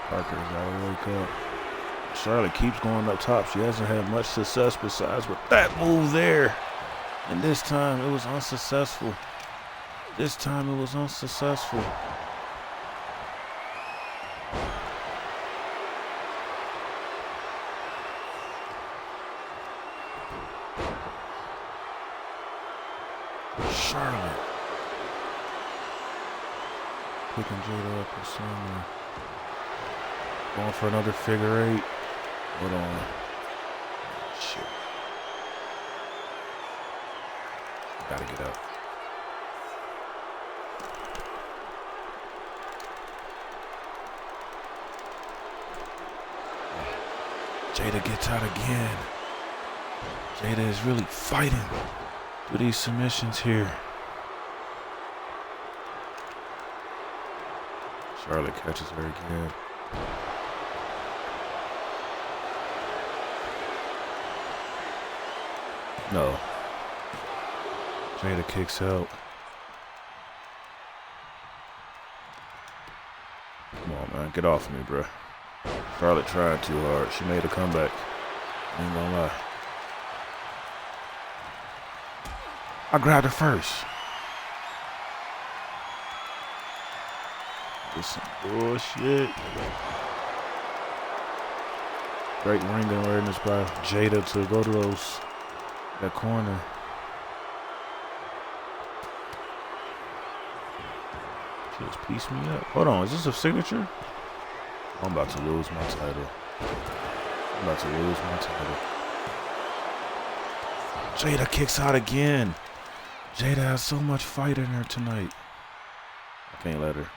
Speaker 1: Parker's gotta wake up. Charlotte keeps going up top. She hasn't had much success besides with that move there. And this time it was unsuccessful. This time it was unsuccessful. Charlotte. Picking Jada up and Summer. Going for another figure eight. Hold on. Shit. Gotta get up. Jada gets out again. Jada is really fighting through these submissions here. Charlotte catches her again. No. Jada kicks out. Come on, man. Get off of me, bro. Charlotte tried too hard. She made a comeback. Ain't gonna lie. I grabbed her first. This some bullshit. Great ring awareness by Jada to go to that corner. She just pieced me up. Hold on, is this a signature? I'm about to lose my title. Jada kicks out again. Jada has so much fight in her tonight. I can't let her.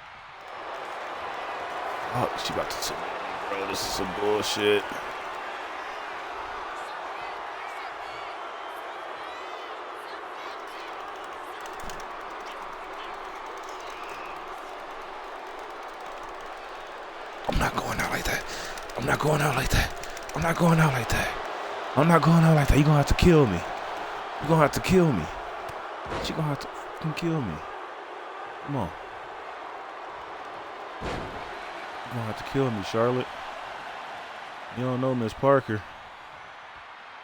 Speaker 1: Oh, she about to submit me, bro. This is some bullshit. I'm not going out like that. I'm not going out like that. I'm not going out like that. I'm not going out like that. You're gonna have to kill me. You're gonna have to kill me. She gonna have to fucking kill me. Come on. You're gonna have to kill me, Charlotte. You don't know Miss Parker.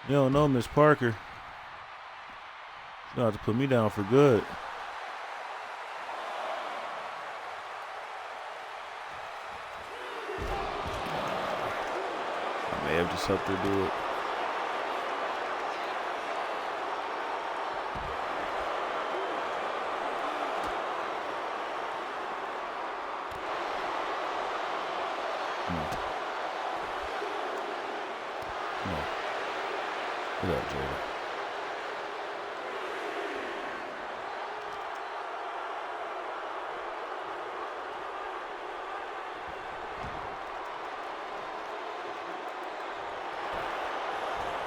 Speaker 1: You don't know Miss Parker. You're gonna have to put me down for good. I may have just helped her do it. Come on. Come on. Get up, Jada.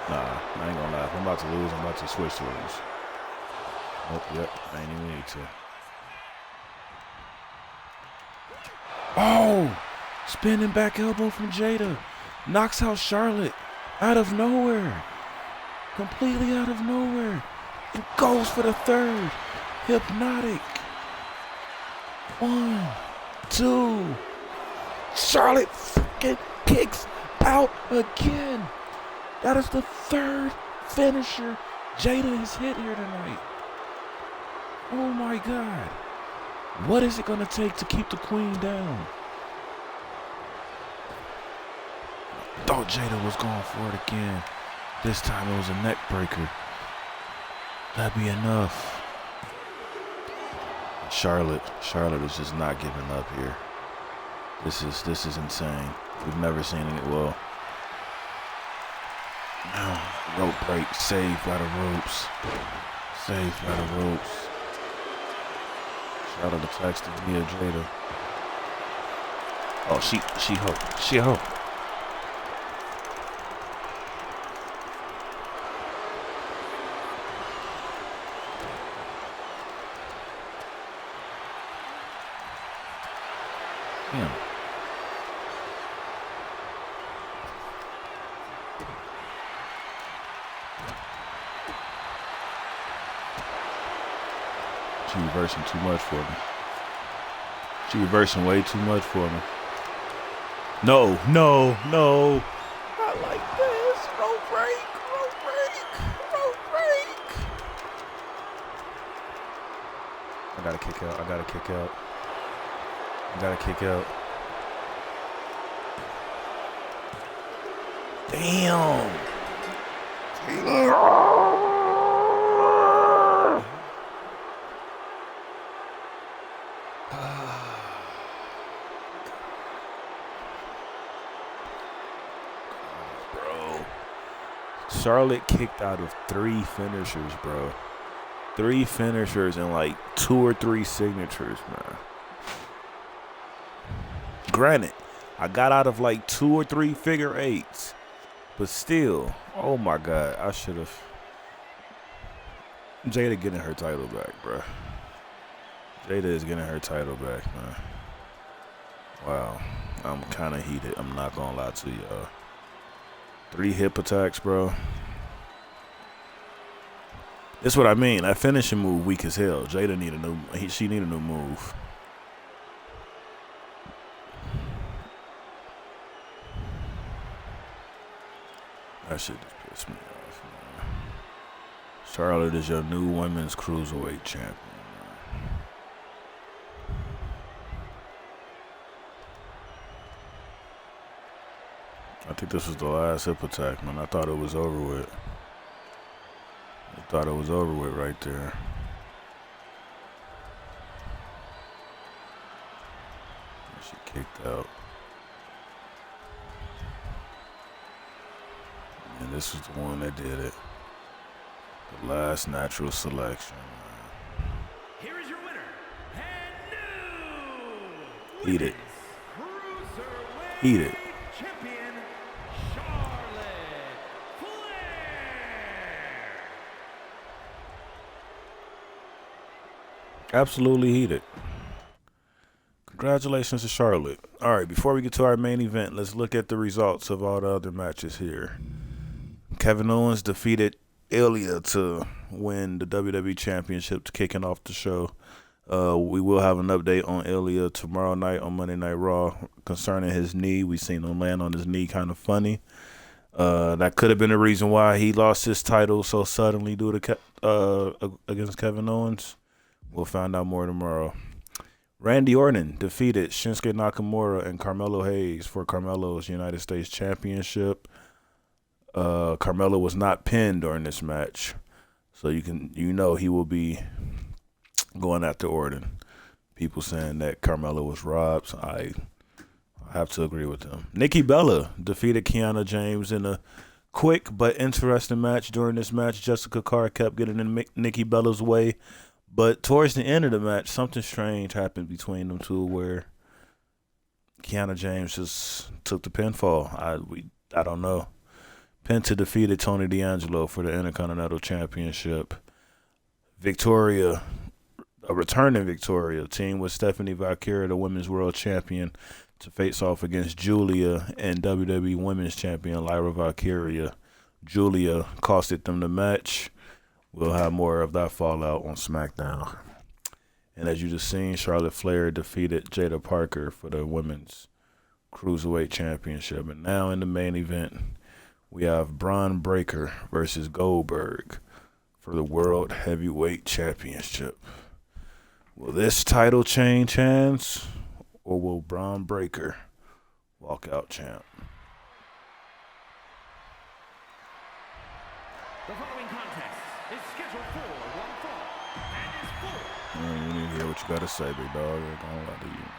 Speaker 1: Nah, I ain't gonna lie. If I'm about to lose, I'm about to switch to lose. Oh, yep. I ain't even need to. Oh! Spinning back elbow from Jada. Knocks out Charlotte out of nowhere. Completely out of nowhere. And goes for the third. Hypnotic. 1, 2. Charlotte freaking kicks out again. That is the third finisher Jada has hit here tonight. Oh my God. What is it going to take to keep the queen down? Thought Jada was going for it again. This time it was a neck breaker. That'd be enough. Charlotte is just not giving up here. This is insane. We've never seen it. Well, now rope break, saved by the ropes. Saved by the ropes. Charlotte attacks the via Jada. Oh, she ho. Damn. She reversing too much for me. She reversing way too much for me. No. Not like this. Rope break. I gotta kick out. Damn. Charlotte kicked out of 3 finishers, bro. 3 finishers and like 2 or 3 signatures, man. Granted, I got out of like 2 or 3 figure 8s. But still, oh my God, I should have. Jada getting her title back, bro. Jada is getting her title back, man. Wow, I'm kind of heated. I'm not gonna lie to y'all. 3 hip attacks, bro. That's what I mean. That finishing move weak as hell. Jada need a new. She need a new move. That shit just pissed me off, man. Charlotte is your new women's cruiserweight champion, man. I think this was the last hip attack, man. I thought it was over with. I thought it was over with right there. She kicked out. And this was the one that did it. The last natural selection.
Speaker 2: Here is your winner, and new
Speaker 1: Eat it. Eat it.
Speaker 2: champion, Charlotte Flair.
Speaker 1: Absolutely heated. Congratulations to Charlotte. All right, before we get to our main event, let's look at the results of all the other matches here. Kevin Owens defeated Ilya to win the WWE Championship, kicking off the show. We will have an update on Ilya tomorrow night on Monday Night Raw concerning his knee. We seen him land on his knee kind of funny. That could have been the reason why he lost his title so suddenly due to against Kevin Owens. We'll find out more tomorrow. Randy Orton defeated Shinsuke Nakamura and Carmelo Hayes for Carmelo's United States Championship. Carmelo was not pinned during this match, so you know he will be going after Orton. People saying that Carmelo was robbed. So I have to agree with them. Nikki Bella defeated Kiana James in a quick but interesting match. During this match, Jessica Carr kept getting in Nikki Bella's way, but towards the end of the match, something strange happened between them two where Kiana James just took the pinfall. I don't know. Penta defeated Tony D'Angelo for the Intercontinental Championship. A returning Victoria, team with Stephanie Valkyria, the Women's World Champion, to face off against Julia and WWE Women's Champion Lyra Valkyria. Julia costed them the match. We'll have more of that fallout on SmackDown. And as you just seen, Charlotte Flair defeated Jada Parker for the Women's Cruiserweight Championship. And now in the main event, we have Braun Breaker versus Goldberg for the World Heavyweight Championship. Will this title change hands, or will Braun Breaker walk out champ?
Speaker 2: The following contest is scheduled for one fall and is full.
Speaker 1: You need to hear what you gotta say, big dog. I don't lie to you.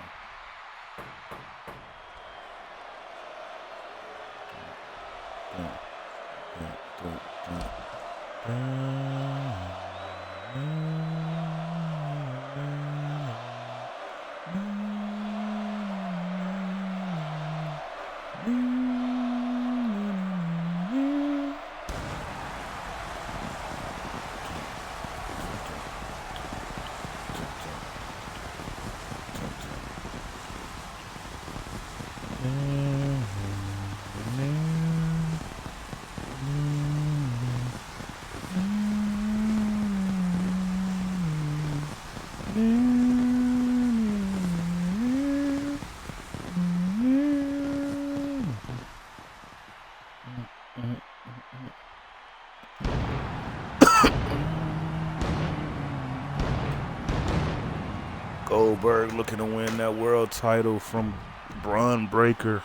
Speaker 1: Goldberg looking to win that world title from Braun Breaker.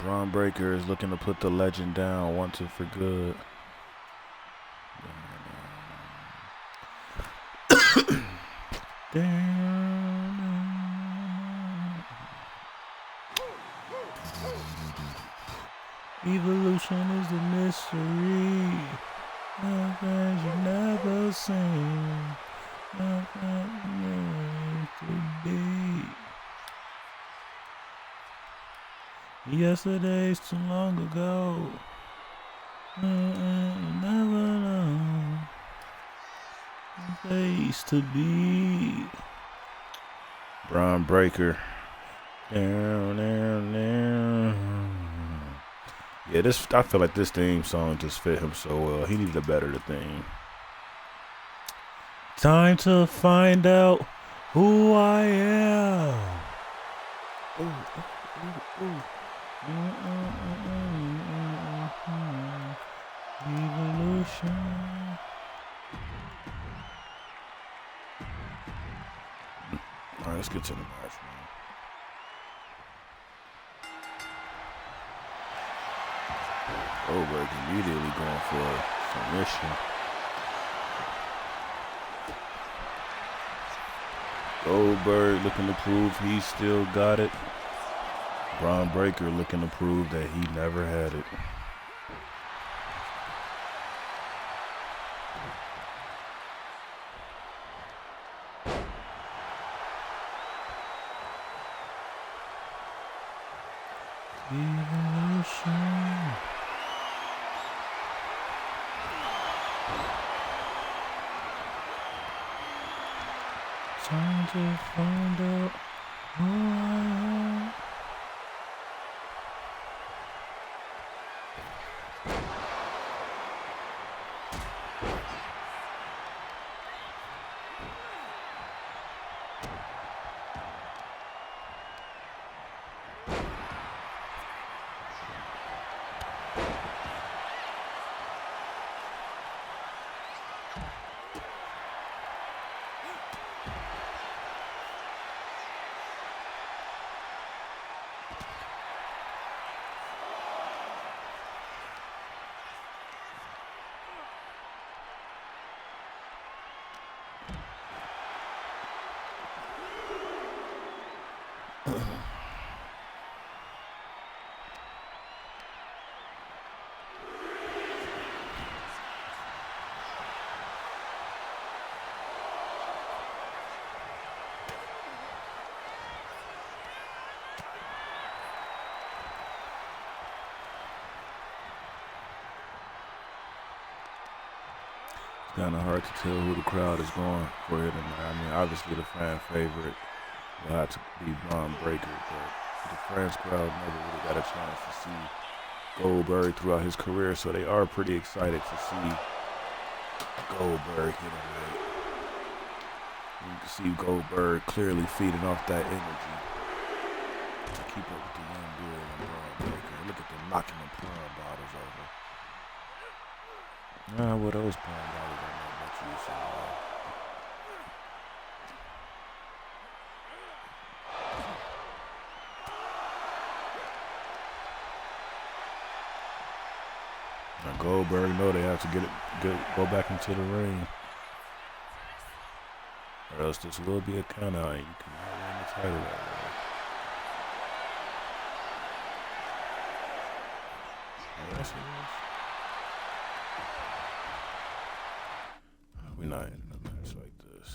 Speaker 1: Braun Breaker is looking to put the legend down once and for good. Evolution. Evolution is the mystery. Nothing you never seen. Nothing meant to be. Yesterday's too long ago. Never know. Place to be. Braun Breaker. Down. Yeah, I feel like this theme song just fit him so well. He needed a better theme. Time to find out who I am. Evolution. All right, let's get to the match, man. Goldberg immediately going for a submission. Goldberg looking to prove he still got it. Braun Breaker looking to prove that he never had it. Evolution. Time to find out who I am. Kind of hard to tell who the crowd is going for here tonight. I mean, obviously the fan favorite will have to be Braun Breaker, but the fans crowd never really got a chance to see Goldberg throughout his career, so they are pretty excited to see Goldberg here tonight. You can see Goldberg clearly feeding off that energy to keep up with the young bull and Braun Breaker. Look at them knocking the pond bottles over. Well, those pond bottles are not much use at all. Now Goldberg know they have to go back into the ring, or else this will be a count out and you cannot win the title that way. Yes, it is. We're not in a match like this.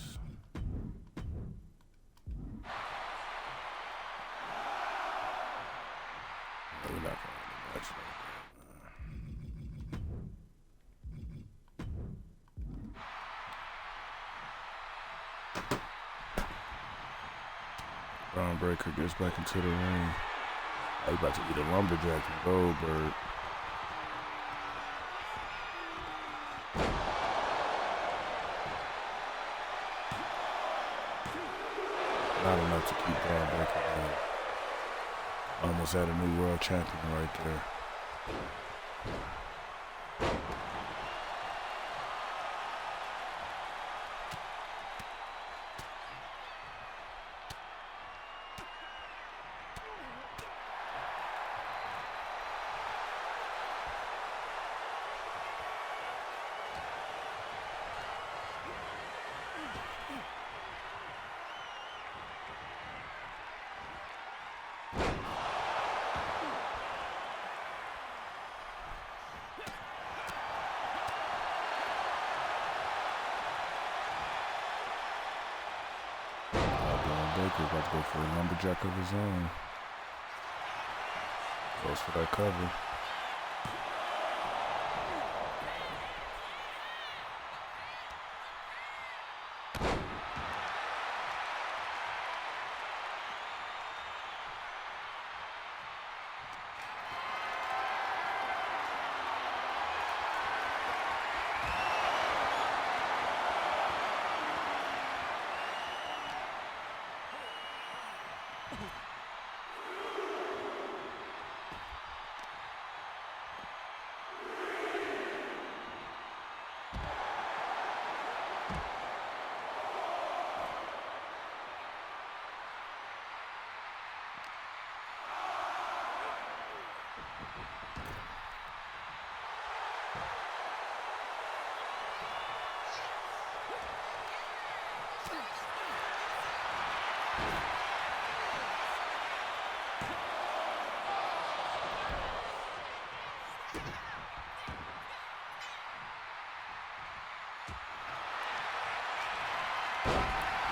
Speaker 1: No, we're not going to end a match like that. Braun Breaker gets back into the ring. He's about to eat a lumberjack from Goldberg. Not enough to keep Braun Breaker down. Almost had a new world champion right there. Breakker about to go for a lumberjack of his own. Goes for that cover.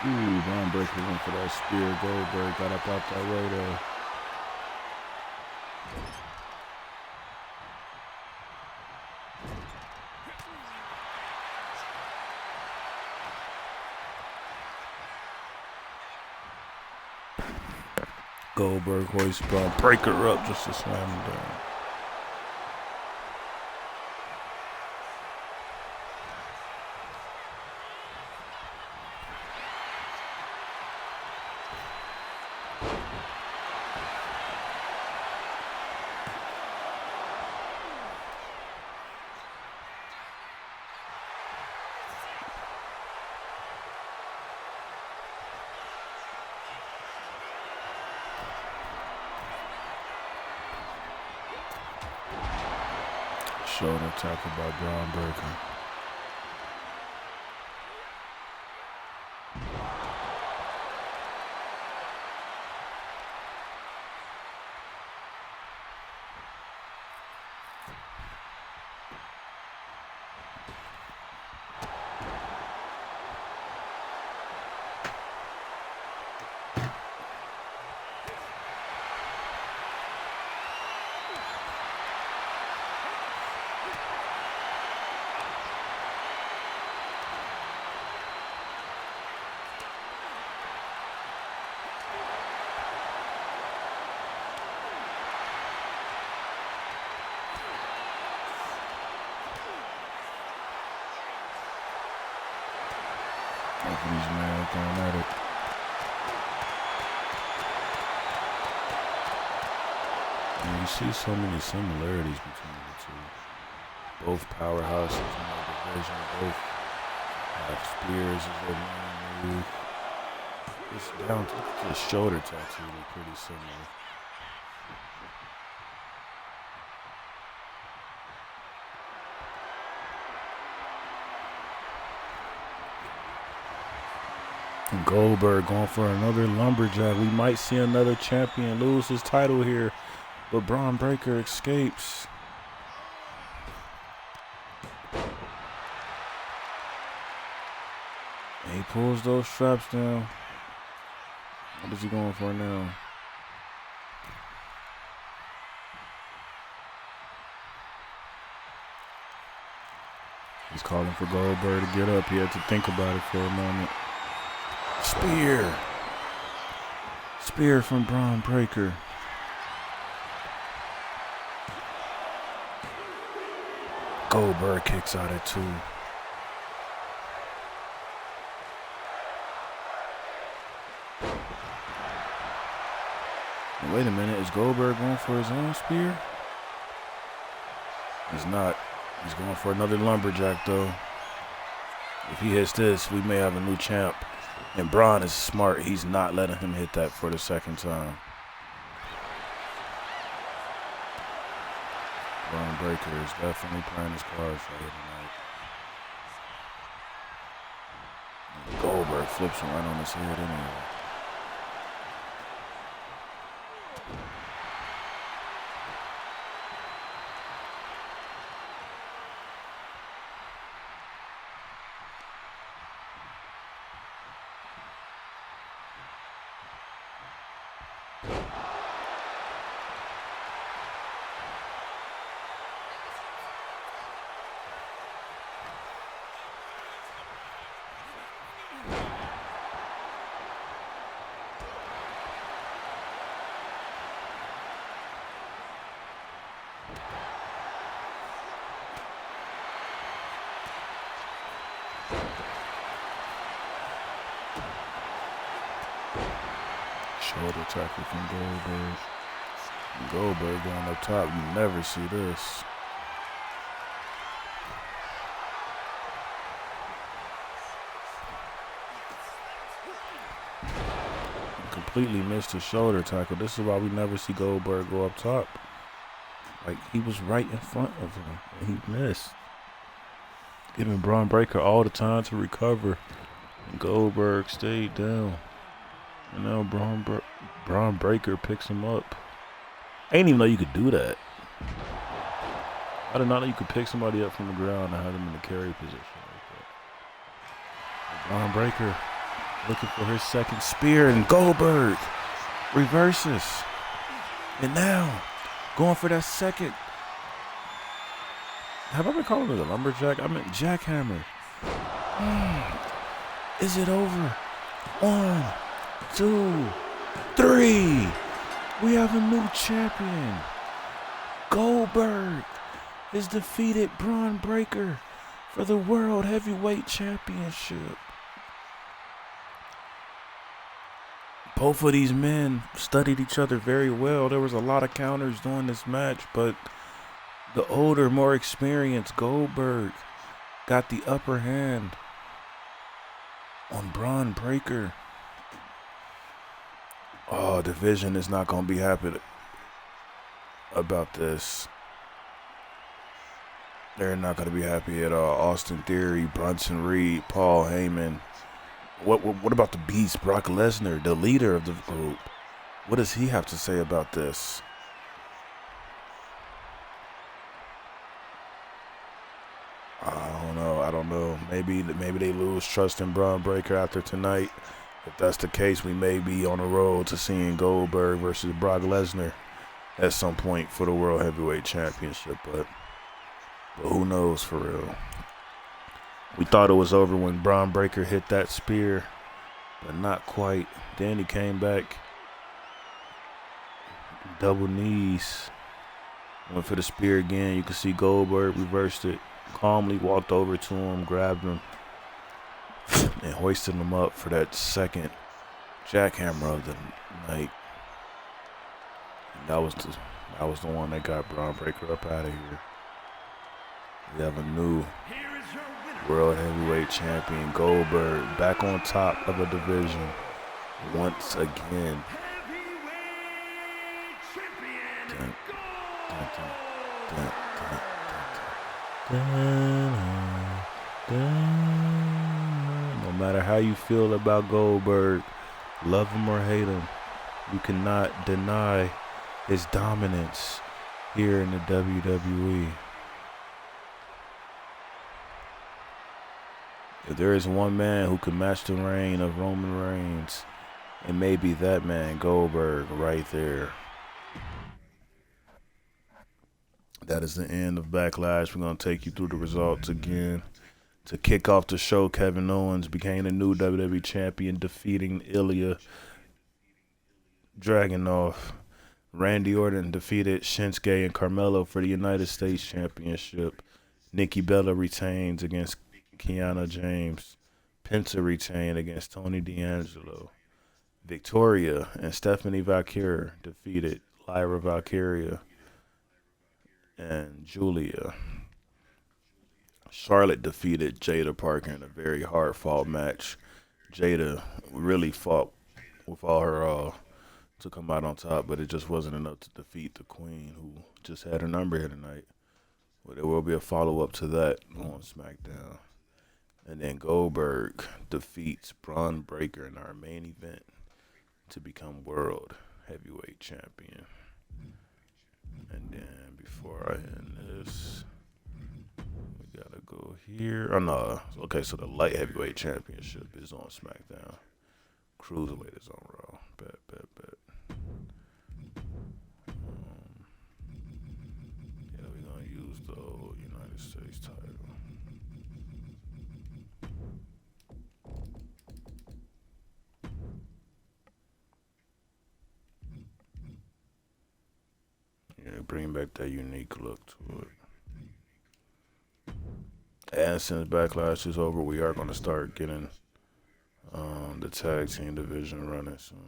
Speaker 1: Ooh, Braun Breaker went for that spear. Goldberg got up out that way though. Goldberg hoists Braun Breaker up just to slam him down. Shoulder tackle by Braun Breaker. These men going at it. And you see so many similarities between the two. Both powerhouses in their division. Both have spears as their main move. It's down to the shoulder tattoo. They're pretty similar. Goldberg going for another lumberjack. We might see another champion lose his title here, but Braun Breaker escapes. And he pulls those straps down. What is he going for now? He's calling for Goldberg to get up. He had to think about it for a moment. Spear. Spear from Braun Breaker. Goldberg kicks out at 2. Wait a minute, is Goldberg going for his own spear? He's not. He's going for another lumberjack though. If he hits this, we may have a new champ. And Braun is smart. He's not letting him hit that for the second time. Braun Breaker is definitely playing his cards right tonight. Goldberg flips him right on his head anyway. Shoulder tackle from Goldberg. Goldberg going up top. You never see this. Completely missed his shoulder tackle. This is why we never see Goldberg go up top. Like, he was right in front of him, and he missed. Giving Braun Breaker all the time to recover. And Goldberg stayed down. And now Braun Breaker picks him up. I didn't even know you could do that. I did not know you could pick somebody up from the ground and have them in the carry position like that. Braun Breaker looking for his second spear, and Goldberg reverses. And now, going for that second. Have I been calling it a lumberjack? I meant jackhammer. Is it over? 1, 2, 3. We have a new champion. Goldberg has defeated Braun Breaker for the World Heavyweight Championship. Both of these men studied each other very well. There was a lot of counters during this match, but the older, more experienced Goldberg got the upper hand on Braun Breaker. Oh, Division is not going to be happy about this. They're not going to be happy at all. Austin Theory, Bronson Reed, Paul Heyman. What about the Beast, Brock Lesnar, the leader of the group? What does he have to say about this? I don't know. Maybe they lose trust in Braun Breaker after tonight. If that's the case, we may be on the road to seeing Goldberg versus Brock Lesnar at some point for the World Heavyweight Championship. But who knows for real? We thought it was over when Braun Breaker hit that spear, but not quite. Then he came back, double knees, went for the spear again. You can see Goldberg reversed it, calmly walked over to him, grabbed him, and hoisted him up for that second jackhammer of the night. And that was the one that got Braun Breaker up out of here. We have a new World Heavyweight Champion, Goldberg, back on top of a division once again. Dun, dun, dun, no matter how you feel about Goldberg, love him or hate him, you cannot deny his dominance here in the WWE. If there is one man who can match the reign of Roman Reigns, it may be that man, Goldberg, right there. That is the end of Backlash. We're going to take you through the results again. To kick off the show, Kevin Owens became the new WWE Champion, defeating Ilya Dragunov. Randy Orton defeated Shinsuke and Carmelo for the United States Championship. Nikki Bella retains against Kiana James. Penta retained against Tony D'Angelo. Victoria and Stephanie Valkyrie defeated Lyra Valkyria and Julia. Charlotte defeated Jada Parker in a very hard-fought match. Jada really fought with all her all to come out on top, but it just wasn't enough to defeat the Queen, who just had her number here tonight. But there will be a follow-up to that on SmackDown. And then Goldberg defeats Braun Breaker in our main event to become World Heavyweight Champion. And then before I end this, we gotta go here. Oh no, okay, so the Light Heavyweight Championship is on SmackDown. Cruiserweight is on Raw. Bet. Yeah, we're gonna use the old United States title. Yeah, bring back that unique look to it. And since Backlash is over, we are going to start getting the tag team division running soon.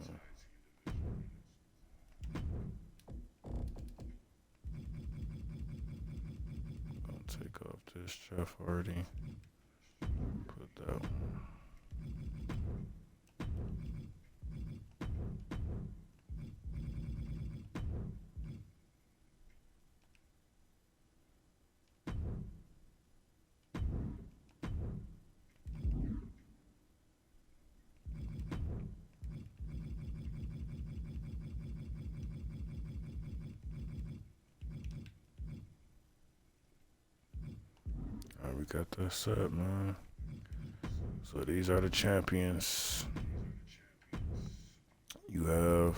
Speaker 1: Gonna take off this Jeff Hardy. Put that one. Alright, we got that set, man. So these are the champions. You have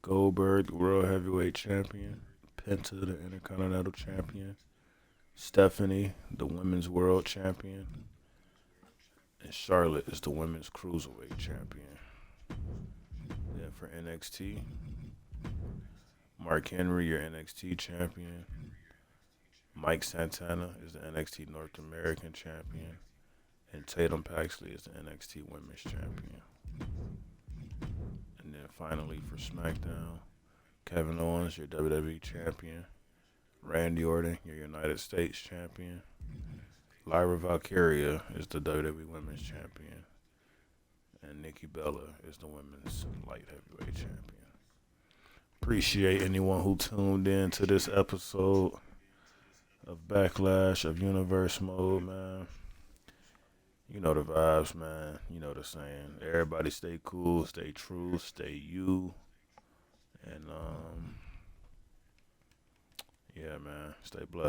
Speaker 1: Goldberg, the World Heavyweight Champion. Penta, the Intercontinental Champion. Stephanie, the Women's World Champion. And Charlotte is the Women's Cruiserweight Champion. Then for NXT, Mark Henry, your NXT Champion. Mike Santana is the NXT North American Champion. And Tatum Paxley is the NXT Women's Champion. And then finally for SmackDown, Kevin Owens, your WWE Champion. Randy Orton, your United States Champion. Lyra Valkyria is the WWE Women's Champion. And Nikki Bella is the Women's Light Heavyweight Champion. Appreciate anyone who tuned in to this episode of Backlash of Universe Mode, man. You know the vibes, man. You know the saying. Everybody stay cool, stay true, stay you. And, yeah, man. Stay blessed.